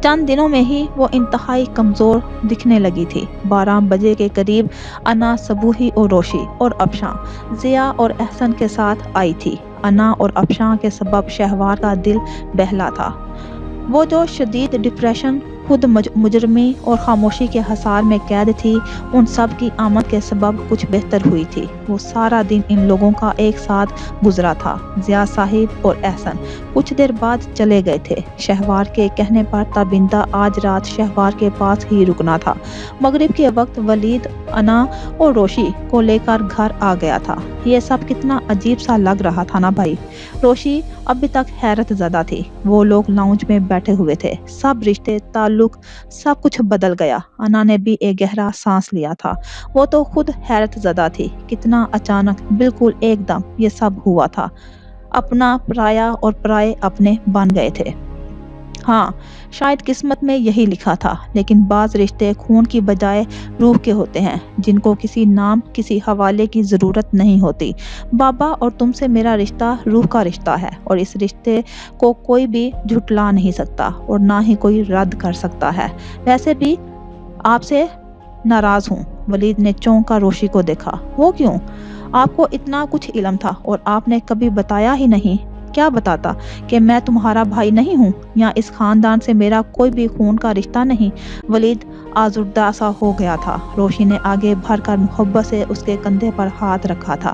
چند دنوں میں ہی وہ انتہائی کمزور دکھنے لگی تھی۔ 12 بجے کے قریب انا، صبوحی اور روشی اور افشاں ضیا اور احسن کے ساتھ آئی تھی۔ انا اور افشاں کے سبب شہوار کا دل بہلا تھا۔ وہ جو شدید ڈپریشن، خود مجرمی اور خاموشی کے حصار میں قید تھی، ان سب کی آمد کے سبب کچھ بہتر ہوئی تھی۔ وہ سارا دن ان لوگوں کا ایک ساتھ گزرا تھا، ضیا صاحب اور احسن۔ کچھ دیر بعد چلے گئے تھے۔ شہوار کے کہنے پر تابندہ آج رات شہوار کے پاس ہی رکنا تھا۔ مغرب کے وقت ولید انا اور روشی کو لے کر گھر آ گیا تھا۔ یہ سب کتنا عجیب سا لگ رہا تھا نا بھائی۔ روشی ابھی تک حیرت زدہ تھی۔ وہ لوگ لاؤنج میں بیٹھے ہوئے تھے، سب رشتے، تعلق، سب کچھ بدل گیا۔ انا نے بھی ایک گہرا سانس لیا تھا۔ وہ تو خود حیرت زدہ تھی، کتنا اچانک، بالکل ایک دم یہ سب ہوا تھا۔ اپنا پرایا اور پرائے اپنے بن گئے تھے۔ ہاں، شاید قسمت میں یہی لکھا تھا، لیکن بعض رشتے خون کی بجائے روح کے ہوتے ہیں، جن کو کسی نام، کسی حوالے کی ضرورت نہیں ہوتی۔ بابا اور تم سے میرا رشتہ روح کا رشتہ ہے، اور اس رشتے کو کوئی بھی جھٹلا نہیں سکتا اور نہ ہی کوئی رد کر سکتا ہے۔ ویسے بھی آپ سے ناراض ہوں۔ ولید نے چونک کر روشی کو دیکھا۔ وہ کیوں؟ آپ کو اتنا کچھ علم تھا اور آپ نے کبھی بتایا ہی نہیں۔ کیا بتاتا؟ کہ میں تمہارا بھائی نہیں ہوں یا اس خاندان سے میرا کوئی بھی خون کا رشتہ نہیں؟ ولید آزردہ سا ہو گیا تھا۔ روشی نے آگے بڑھ کر محبت سے اس کے کندھے پر ہاتھ رکھا تھا۔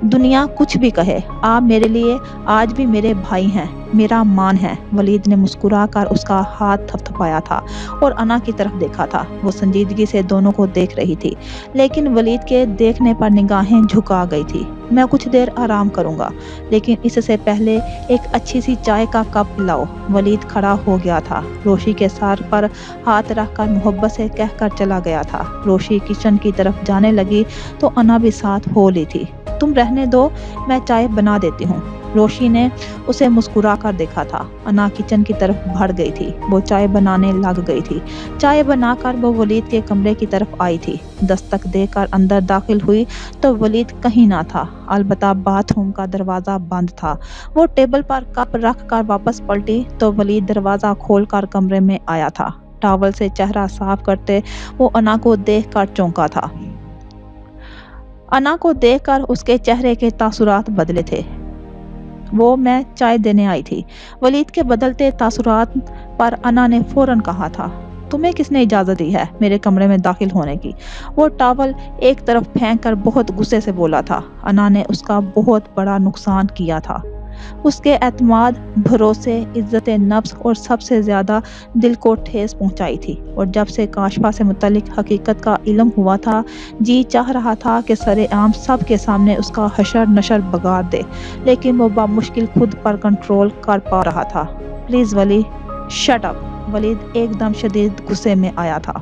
دنیا کچھ بھی کہے، آپ میرے لیے آج بھی میرے بھائی ہیں۔ میرا مان ہے۔ ولید نے مسکرا کر اس کا ہاتھ تھپتھپایا تھا اور انا کی طرف دیکھا تھا۔ وہ سنجیدگی سے دونوں کو دیکھ رہی تھی، لیکن ولید کے دیکھنے پر نگاہیں جھکا گئی تھی۔ میں کچھ دیر آرام کروں گا، لیکن اس سے پہلے ایک اچھی سی چائے کا کپ لاؤ۔ ولید کھڑا ہو گیا تھا، روشی کے سر پر ہاتھ رکھ کر محبت سے کہہ کر چلا گیا تھا۔ روشی کچن کی طرف جانے لگی تو انا بھی ساتھ ہو لی تھی۔ تم رہنے دو، میں چائے بنا دیتی ہوں۔ روشی نے اسے مسکرا کر دیکھا تھا۔ انا کچن کی طرف بڑھ گئی تھی، وہ چائے بنانے لگ گئی تھی۔ چائے بنا کر وہ ولید کے کمرے کی طرف آئی تھی۔ دستک دے کر اندر داخل ہوئی تو ولید کہیں نہ تھا، البتہ باتھ روم کا دروازہ بند تھا۔ وہ ٹیبل پر کپ رکھ کر واپس پلٹی تو ولید دروازہ کھول کر کمرے میں آیا تھا۔ ٹاول سے چہرہ صاف کرتے وہ انا کو دیکھ کر چونکا تھا۔ انا کو دیکھ کر اس کے چہرے کے تاثرات بدلے تھے۔ وہ میں چائے دینے آئی تھی۔ ولید کے بدلتے تاثرات پر انا نے فوراً کہا تھا، تمہیں کس نے اجازت دی ہے میرے کمرے میں داخل ہونے کی؟ وہ ٹاول ایک طرف پھینک کر بہت غصے سے بولا تھا۔ انا نے اس کا بہت بڑا نقصان کیا تھا، اس کے اعتماد، بھروسے، عزت نفس اور سب سے زیادہ دل کو ٹھیس پہنچائی تھی۔ اور جب سے کاشفا سے متعلق حقیقت کا علم ہوا تھا، جی چاہ رہا تھا کہ سر عام سب کے سامنے اس کا حشر نشر بگاڑ دے، لیکن وہ بمشکل خود پر کنٹرول کر پا رہا تھا۔ پلیز ولی، شٹ اپ! ولید ایک دم شدید غصے میں آیا تھا۔